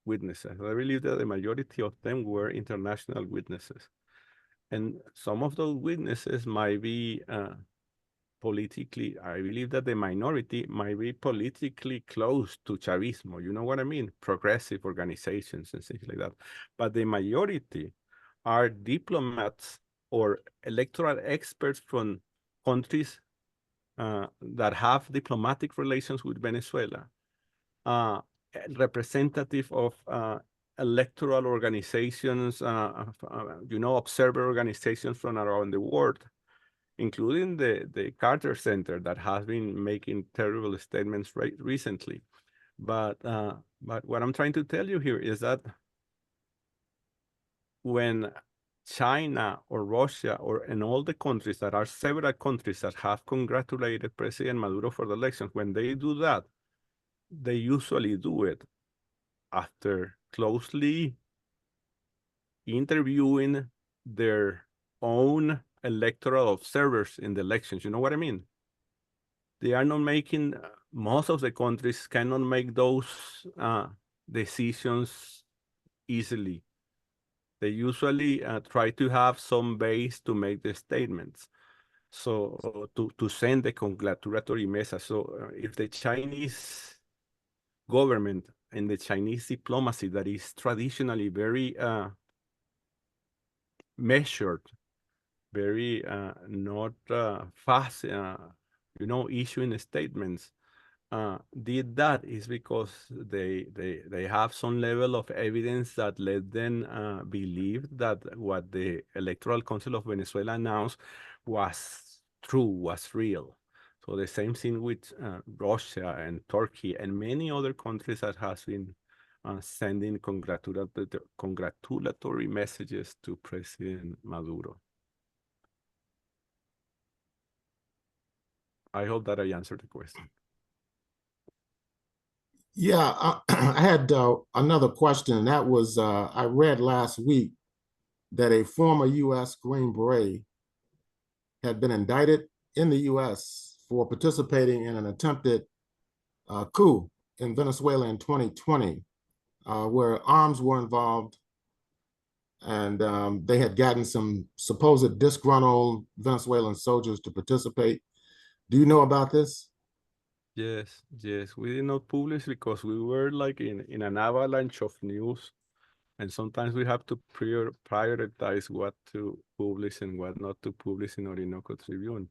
witnesses. I believe that the majority of them were international witnesses. And some of those witnesses might be politically, I believe that the minority might be politically close to Chavismo. You know what I mean? Progressive organizations and things like that. But the majority are diplomats or electoral experts from countries that have diplomatic relations with Venezuela, representative of electoral organizations, observer organizations from around the world, including the Carter Center that has been making terrible statements recently. But what I'm trying to tell you here is that when China or Russia and all the countries, that are several countries that have congratulated President Maduro for the elections, when they do that, they usually do it after closely interviewing their own electoral observers in the elections. You know what I mean? They are not making, most of the countries cannot make those decisions easily. They usually try to have some base to make the statements. So to send the congratulatory message. So if the Chinese government and the Chinese diplomacy that is traditionally very measured, very not fast, issuing statements, did that is because they have some level of evidence that let them believe that what the Electoral Council of Venezuela announced was true, was real. So the same thing with Russia and Turkey and many other countries that has been sending congratulatory messages to President Maduro. I hope that I answered the question. Yeah, I had another question, and that was I read last week that a former U.S. Green Beret had been indicted in the U.S. for participating in an attempted coup in Venezuela in 2020, where arms were involved, and they had gotten some supposed disgruntled Venezuelan soldiers to participate. Do you know about this? Yes, yes. We did not publish because we were like in an avalanche of news, and sometimes we have to prioritize what to publish and what not to publish in Orinoco Tribune.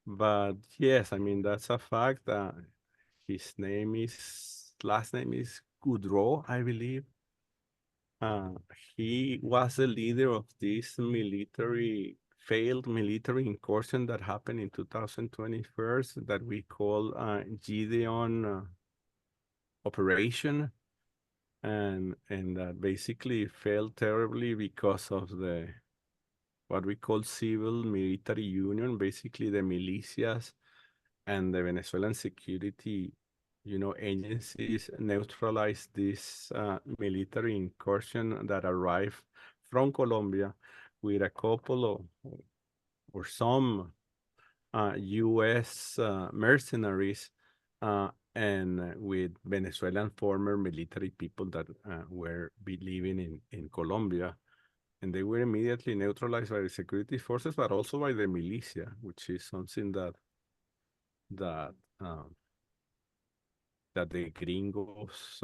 But yes, I mean, that's a fact. His last name is Goudreau, I believe. He was the leader of this failed military incursion that happened in 2021 that we call Gideon Operation, and that basically failed terribly because of the what we call civil military union, basically the militias and the Venezuelan security, agencies neutralized this military incursion that arrived from Colombia with a couple of or some U.S. Mercenaries and with Venezuelan former military people that were living in Colombia. And they were immediately neutralized by the security forces, but also by the militia, which is something that the gringos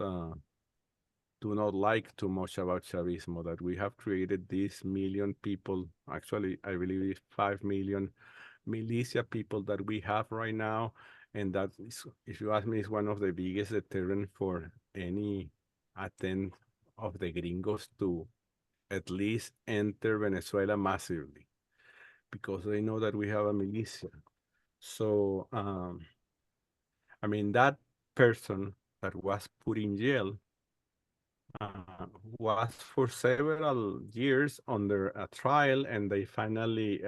do not like too much about Chavismo, that we have created these million people, actually, I believe it's 5 million militia people that we have right now. And that is, if you ask me, is one of the biggest deterrent for any attempt of the gringos to at least enter Venezuela massively, because they know that we have a militia. So, I mean, that person that was put in jail was for several years under a trial, and they finally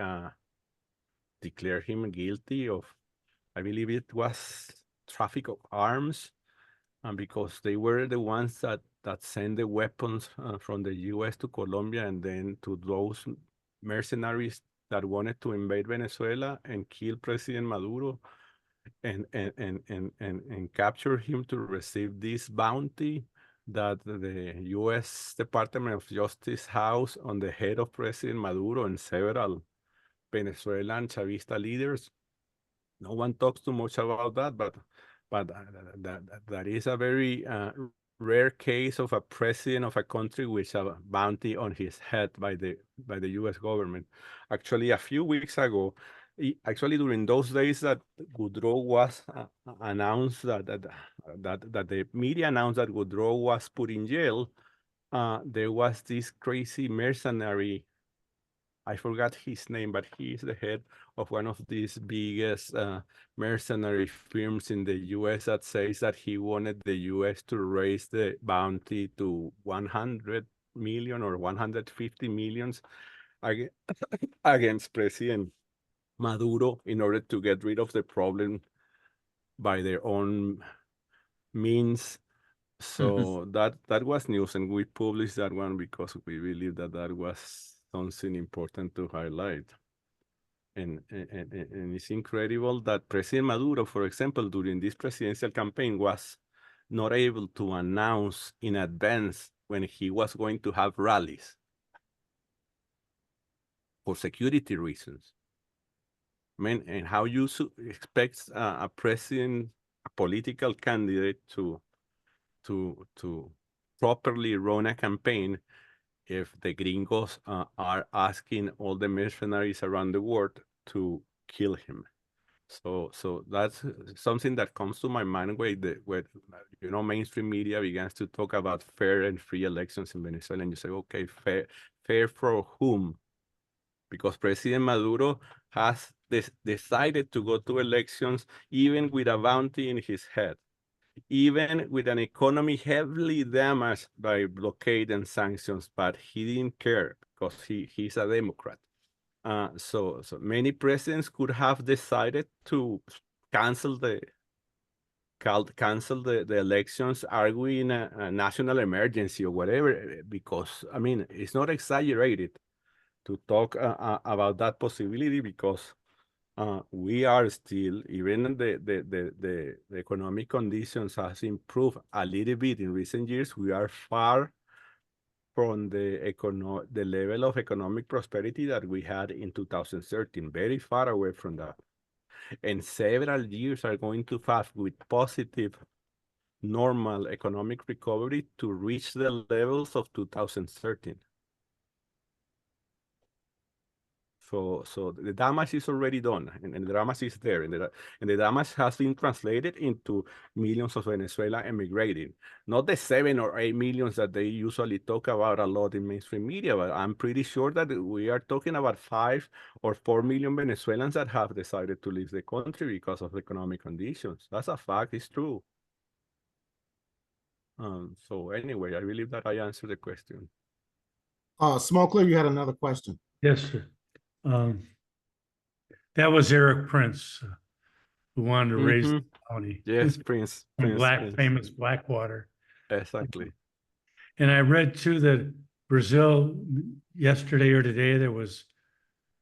declared him guilty of, I believe it was traffic of arms, because they were the ones that sent the weapons from the U.S. to Colombia, and then to those mercenaries that wanted to invade Venezuela and kill President Maduro and capture him to receive this bounty that the U.S. Department of Justice housed on the head of President Maduro and several Venezuelan Chavista leaders. No one talks too much about that, but that is a very rare case of a president of a country with a bounty on his head by the U.S. government. Actually, a few weeks ago, actually during those days that Goudreau was announced, that the media announced that Goudreau was put in jail, there was this crazy mercenary, I forgot his name, but he is the head of one of these biggest mercenary firms in the U.S. that says that he wanted the U.S. to raise the bounty to 100 million or 150 millions against President Maduro in order to get rid of the problem by their own means. So that was news, and we published that one because we believe that was something important to highlight. And it's incredible that President Maduro, for example, during this presidential campaign, was not able to announce in advance when he was going to have rallies for security reasons. I mean, and how you expect a president, a political candidate to properly run a campaign if the gringos are asking all the mercenaries around the world to kill him? So that's something that comes to my mind when mainstream media begins to talk about fair and free elections in Venezuela, and you say, okay, fair for whom? Because President Maduro has decided to go to elections even with a bounty in his head, even with an economy heavily damaged by blockade and sanctions, but he didn't care because he's a Democrat. So many presidents could have decided to cancel the elections, arguing a national emergency or whatever, because I mean it's not exaggerated to talk about that possibility, because we are still, even the economic conditions has improved a little bit in recent years. We are far from the level of economic prosperity that we had in 2013, very far away from that. And several years are going to pass with positive, normal economic recovery to reach the levels of 2013. So the damage is already done, and the damage is there, and the damage has been translated into millions of Venezuela emigrating. Not the 7 or 8 millions that they usually talk about a lot in mainstream media, but I'm pretty sure that we are talking about 5 or 4 million Venezuelans that have decided to leave the country because of economic conditions. That's a fact, it's true. So anyway, I believe that I answered the question. Smoker, you had another question. Yes, sir. That was Eric Prince, who wanted to raise the colony. Yes, Prince. Famous Blackwater. Exactly. And I read too that Brazil, yesterday or today, there was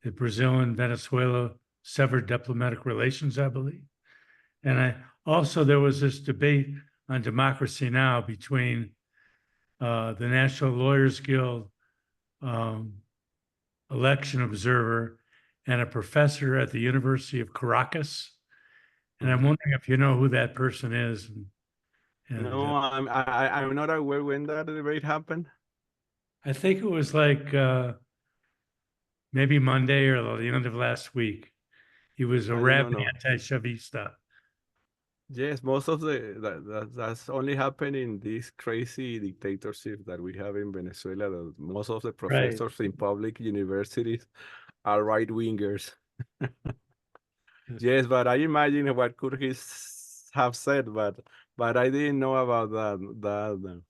that Brazil and Venezuela severed diplomatic relations, I believe. And there was this debate on Democracy Now! Between the National Lawyers Guild election observer and a professor at the University of Caracas. And I'm wondering if you know who that person is. No, I'm not aware when that debate happened. I think it was like maybe Monday or the end of last week. He was a rabid anti-Chavista. Yes, most of that's only happened in this crazy dictatorship that we have in Venezuela. Most of the professors in public universities are right-wingers. Yes, but I imagine what could he have said, but I didn't know about that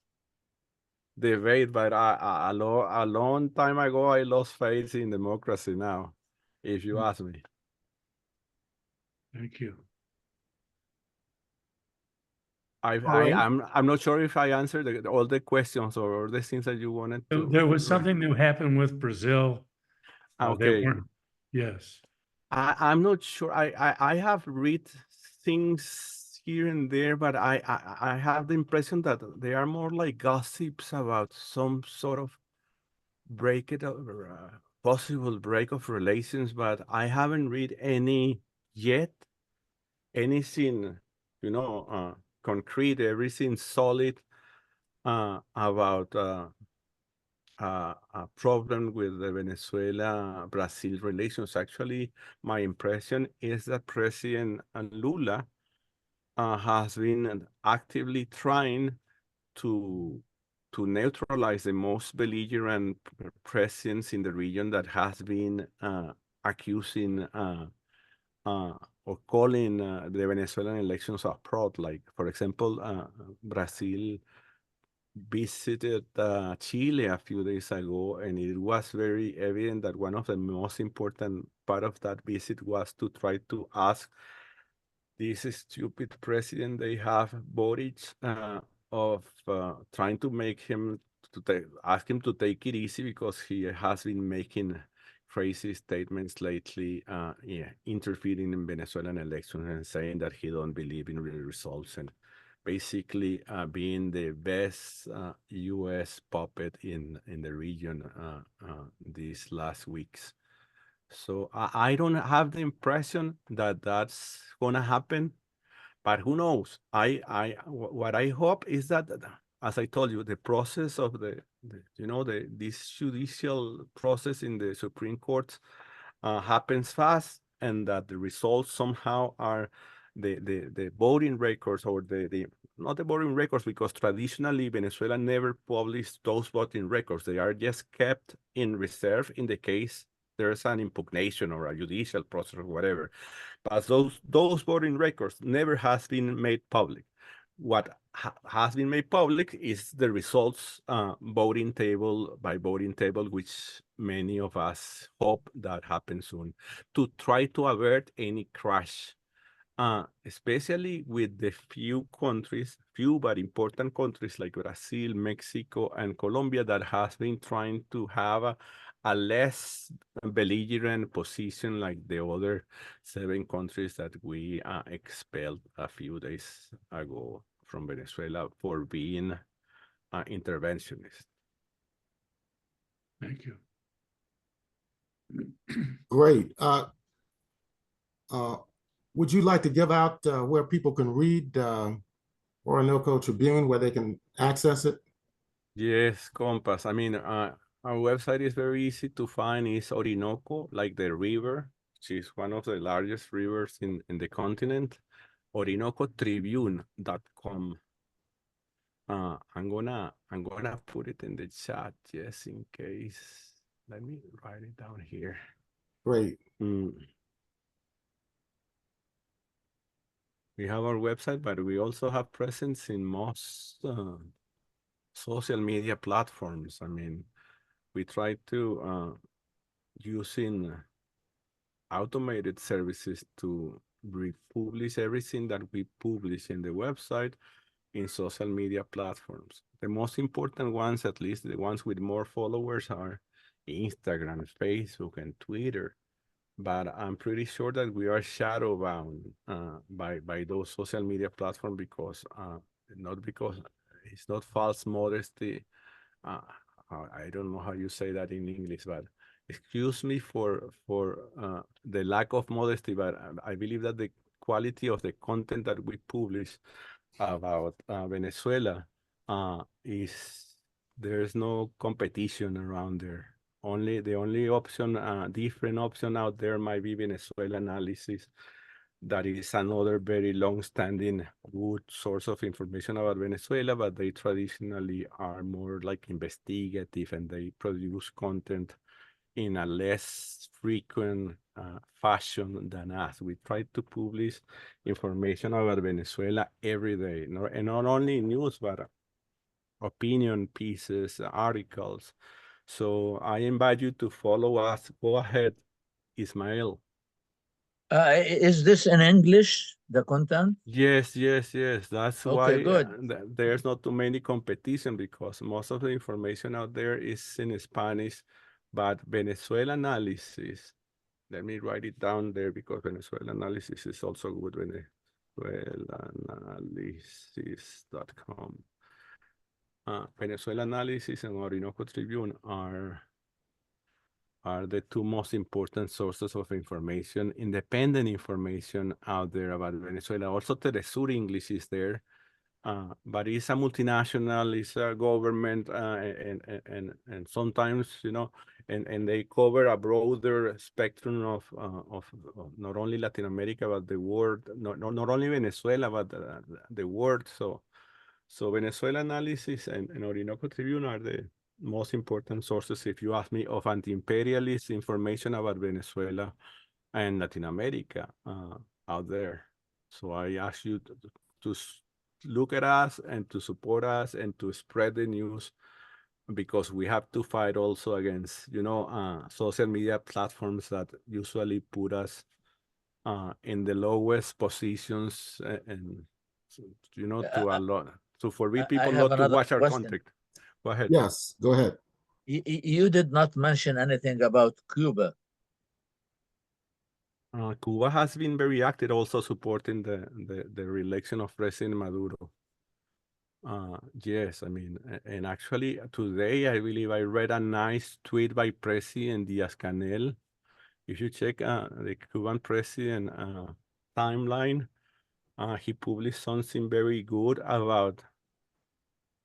debate. But a long time ago, I lost faith in democracy now, if you ask me. Thank you. I'm not sure if I answered all the questions or all the things that you wanted to. There was something that happened with Brazil. Okay. Yes. I'm not sure. I have read things here and there, but I have the impression that they are more like gossips about some sort of possible break of relations, but I haven't read anything, concrete, everything solid about a problem with the Venezuela-Brazil relations. Actually, my impression is that President Lula has been actively trying to neutralize the most belligerent presidents in the region that has been accusing or calling the Venezuelan elections a fraud. Like, for example, Brazil visited Chile a few days ago, and it was very evident that one of the most important part of that visit was to try to ask this stupid president they have, Boric, of trying to make him ask him to take it easy, because he has been making crazy statements lately, interfering in Venezuelan elections and saying that he don't believe in real results, and basically being the best U.S. puppet in the region these last weeks. So I don't have the impression that that's gonna happen, but who knows? What I hope is that, as I told you, the process of this judicial process in the Supreme Court happens fast, and that the results somehow are the voting records, or not the voting records, because traditionally Venezuela never published those voting records. They are just kept in reserve in the case there's an impugnation or a judicial process or whatever. But those voting records never has been made public. What has been made public is the results voting table by voting table, which many of us hope that happens soon, to try to avert any crash especially with the few but important countries like Brazil, Mexico, and Colombia that has been trying to have a less belligerent position like the other 7 countries that we expelled a few days ago from Venezuela for being interventionist. Thank you. Great. Would you like to give out where people can read Orinoco Tribune, where they can access it? Yes, Compass. I mean, our website is very easy to find. It's Orinoco, like the river, which is one of the largest rivers in the continent. OrinocoTribune.com. I'm gonna put it in the chat just in case. Let me write it down here. Great. We have our website, but we also have presence in most social media platforms. I mean, we try to using automated services to republish everything that we publish in the website in social media platforms. The most important ones, at least the ones with more followers, are Instagram, Facebook, and Twitter. But I'm pretty sure that we are shadow bound by those social media platforms because it's not false modesty. I don't know how you say that in English, but excuse me for the lack of modesty, but I believe that the quality of the content that we publish about Venezuela there's no competition around there. The only option, different option out there might be Venezuela Analysis. That is another very long-standing good source of information about Venezuela, but they traditionally are more like investigative and they produce content in a less frequent fashion than us. We try to publish information about Venezuela every day, and not only news, but opinion pieces, articles. So I invite you to follow us. Go ahead, Ismael. Is this in English, the content? Yes. That's Okay, why good. there's not too many competition because most of the information out there is in Spanish, but Venezuela Analysis, let me write it down there because Venezuela Analysis is also good. VenezuelaAnalysis.com. Venezuela Analysis and Orinoco Tribune are the 2 most important sources of information, independent information out there about Venezuela. Also, Telesur English is there, but it's a multinational, it's a government, and sometimes, and they cover a broader spectrum of not only Latin America, but the world, not only Venezuela, but the world. So Venezuela Analysis and Orinoco Tribune are the most important sources, if you ask me, of anti-imperialist information about Venezuela and Latin America out there. So I ask you to look at us and to support us and to spread the news, because we have to fight also against, social media platforms that usually put us in the lowest positions and, to a lot. To forbid people not to watch our content. Go ahead. Yes, go ahead. You did not mention anything about Cuba. Cuba has been very active, also supporting the re-election of President Maduro. Yes, I mean, and actually today I believe I read a nice tweet by President Diaz-Canel. If you check the Cuban president timeline, he published something very good about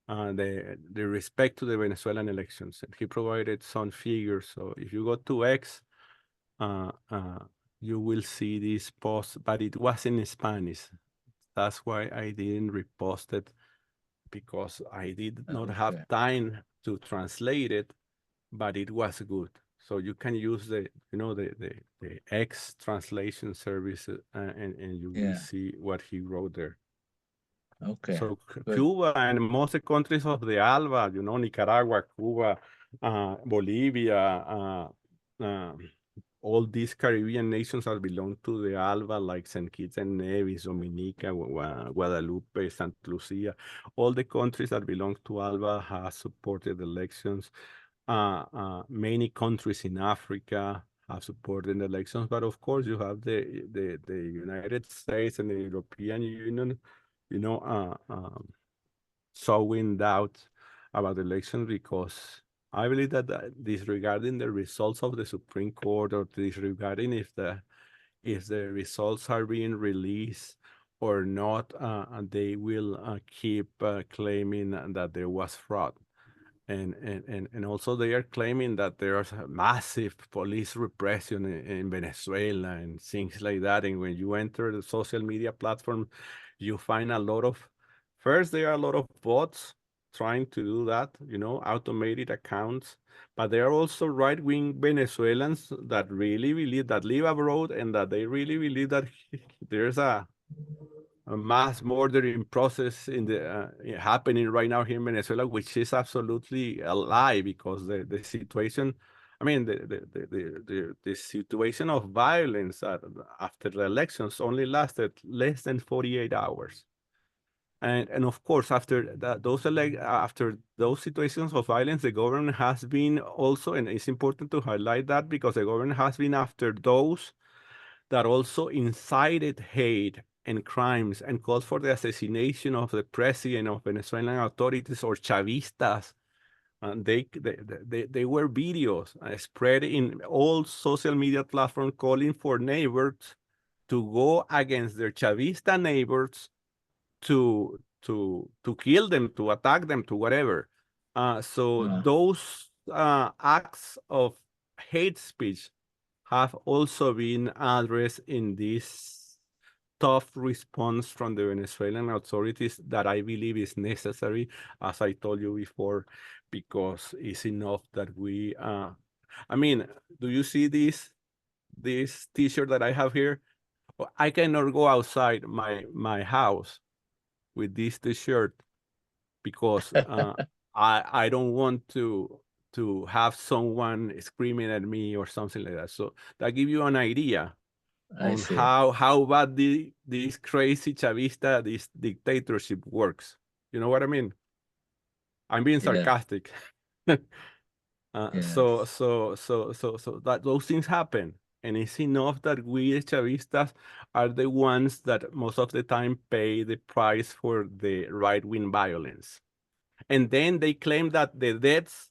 the respect to the Venezuelan elections. And he provided some figures. So if you go to X, you will see this post, but it was in Spanish. That's why I didn't repost it, because I did not have time to translate it, but it was good. So you can use the X translation service and you will see what he wrote there. Okay. So Cuba and most countries of the ALBA, Nicaragua, Cuba, Bolivia, all these Caribbean nations that belong to the ALBA, like St. Kitts and Nevis, Dominica, Guadalupe, St. Lucia, all the countries that belong to ALBA have supported elections. Many countries in Africa have supported elections, but of course you have the United States and the European Union, sowing doubt about elections, because I believe that disregarding the results of the Supreme Court, or disregarding if the results are being released or not, they will keep claiming that there was fraud. And also they are claiming that there's a massive police repression in Venezuela and things like that. And when you enter the social media platform, you find a lot of, first, there are a lot of bots trying to do that, automated accounts, but there are also right-wing Venezuelans that really believe, that live abroad, and that they really believe that there's a mass murdering process in the happening right now here in Venezuela, which is absolutely a lie, because the situation, I mean, the situation of violence after the elections only lasted less than 48 hours. And of course, after those situations of violence, the government has been also, and it's important to highlight that, because the government has been after those that also incited hate and crimes and called for the assassination of the president of Venezuelan authorities, or Chavistas. And they were videos spread in all social media platforms calling for neighbors to go against their Chavista neighbors, to kill them, to attack them, to whatever. So those acts of hate speech have also been addressed in this tough response from the Venezuelan authorities that I believe is necessary, as I told you before, because it's enough that we, I mean, do you see this t-shirt that I have here? I cannot go outside my house with this t-shirt, because I don't want to have someone screaming at me or something like that. So that gives you an idea on how bad this crazy Chavista, this dictatorship works. You know what I mean? I'm being sarcastic. So that those things happen, and it's enough that we as Chavistas are the ones that most of the time pay the price for the right-wing violence. And then they claim that the deaths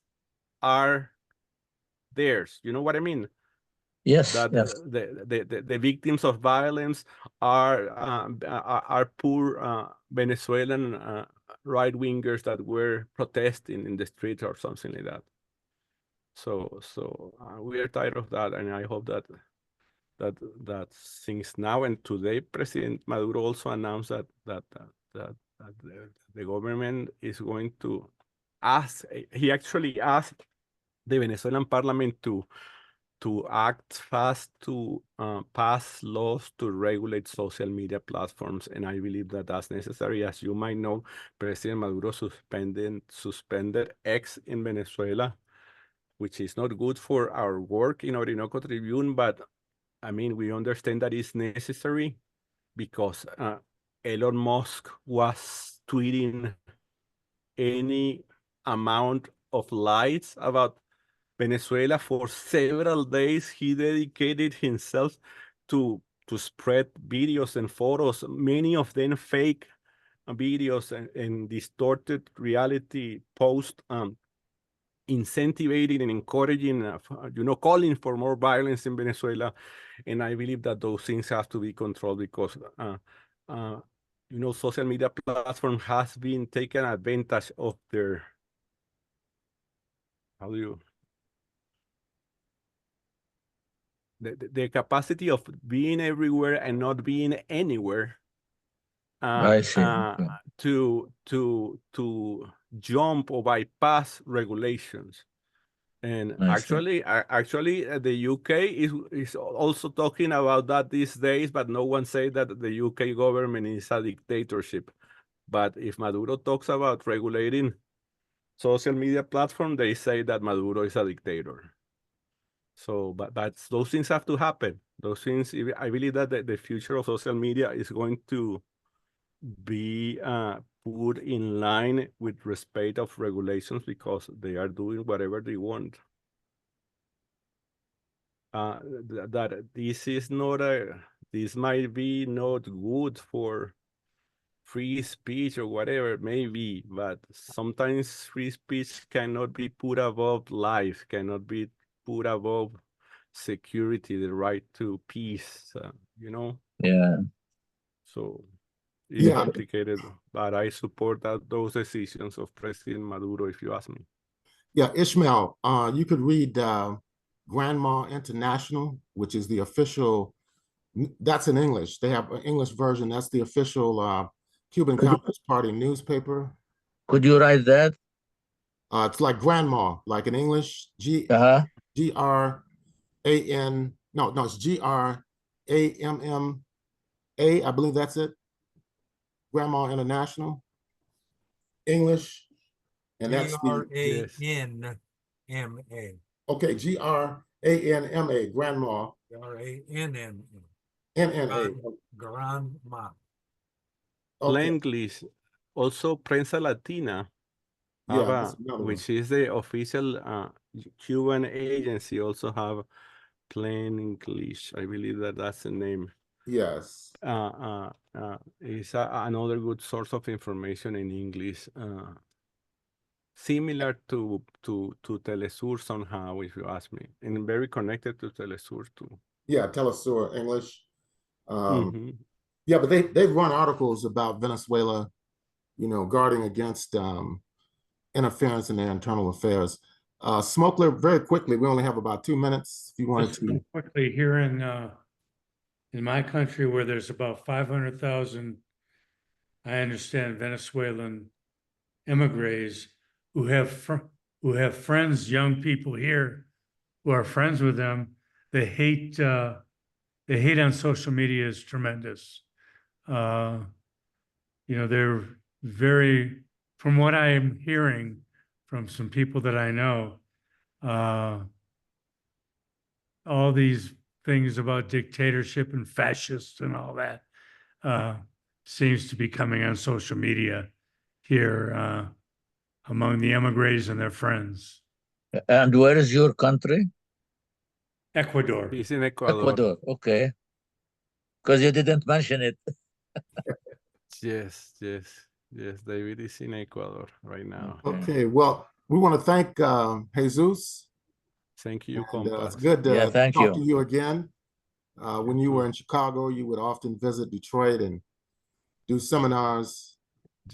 are theirs. You know what I mean? Yes, That yes. the victims of violence are poor Venezuelan right-wingers that were protesting in the streets or something like that. So we are tired of that, and I hope that since now and today, President Maduro also announced that the government is going to ask. He actually asked the Venezuelan parliament to act fast to pass laws to regulate social media platforms, and I believe that that's necessary. As you might know, President Maduro suspended X in Venezuela, which is not good for our work in Orinoco Tribune, but I mean, we understand that it's necessary, because Elon Musk was tweeting any amount of lies about Venezuela for several days. He dedicated himself to spread videos and photos, many of them fake videos and distorted reality posts, incentivizing and encouraging, calling for more violence in Venezuela. And I believe that those things have to be controlled, because social media platform has been taken advantage of their, the capacity of being everywhere and not being anywhere, I see. to jump or bypass regulations. And actually, the UK is also talking about that these days, but no one say that the UK government is a dictatorship. But if Maduro talks about regulating social media platform, they say that Maduro is a dictator. So, but those things have to happen. Those things, I believe that the future of social media is going to be put in line with respect of regulations because they are doing whatever they want. That this is not this might be not good for free speech or whatever, maybe, but sometimes free speech cannot be put above life, cannot be put above security, the right to peace, Yeah. So it's Yeah. complicated, but I support those decisions of President Maduro, if you ask me. Yeah, Ishmael, you could read Grandma International, which is the official, that's in English. They have an English version. That's the official Cuban Communist Party newspaper. Could you write that? It's like Grandma, like in English, G-R-A-N, no, it's G-R-A-M-M-A, I believe that's it. Grandma International, English, and that's the, G-R-A-N-M-A. okay, G-R-A-N-M-A, Grandma. G-R-A-N-M-A. N-N-A. Grandma. Okay. English, also Prensa Latina, Yeah, that's another one. which is the official Cuban agency, also have Plain English. I believe that's the name. Yes. It's another good source of information in English, similar to Telesur somehow, if you ask me, and very connected to Telesur too. Yeah, Telesur English. Mhm. Yeah, but they've run articles about Venezuela, guarding against interference in their internal affairs. Smokler, very quickly, we only have about 2 minutes. If you wanted Just to. quickly, here in my country, where there's about 500,000, I understand, Venezuelan immigrants who have friends, young people here who are friends with them. The hate on social media is tremendous. They're very, from what I'm hearing from some people that I know, all these things about dictatorship and fascists and all that seems to be coming on social media here among the emigres and their friends. And where is your country? Ecuador. He's in Ecuador. Ecuador, okay. Because you didn't mention it. Yes. David is in Ecuador right now. Okay, well, we want to thank Jesus. Thank you, And, compas. it's good to thank talk you. to you again. When you were in Chicago, you would often visit Detroit and do seminars.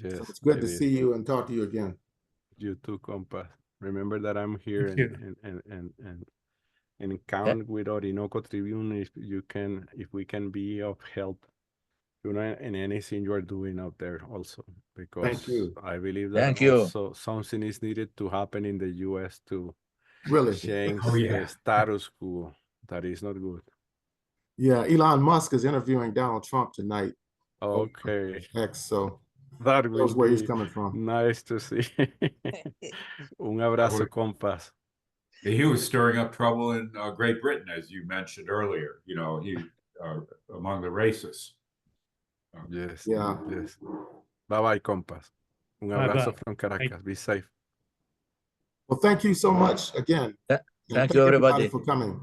Yes, So it's good to David. see you and talk to you again. You too, compas. Remember that I'm here and count with Orinoco Tribune if we can be of help, in anything you are doing out there also, because Thank you. I believe that Thank you. also something is needed to happen in the US to Really? change Oh, yeah. the status quo. That is not good. Yeah, Elon Musk is interviewing Donald Trump tonight. Okay. X, so That will knows where he's be coming from. nice to see. Un abrazo, compas. He was stirring up trouble in Great Britain, as you mentioned earlier. He among the racists. Yes. Yeah. Yes. Bye-bye, compas. Un Bye-bye. abrazo from Caracas. Be safe. Well, thank you so much again. And Thank you, everybody. for coming.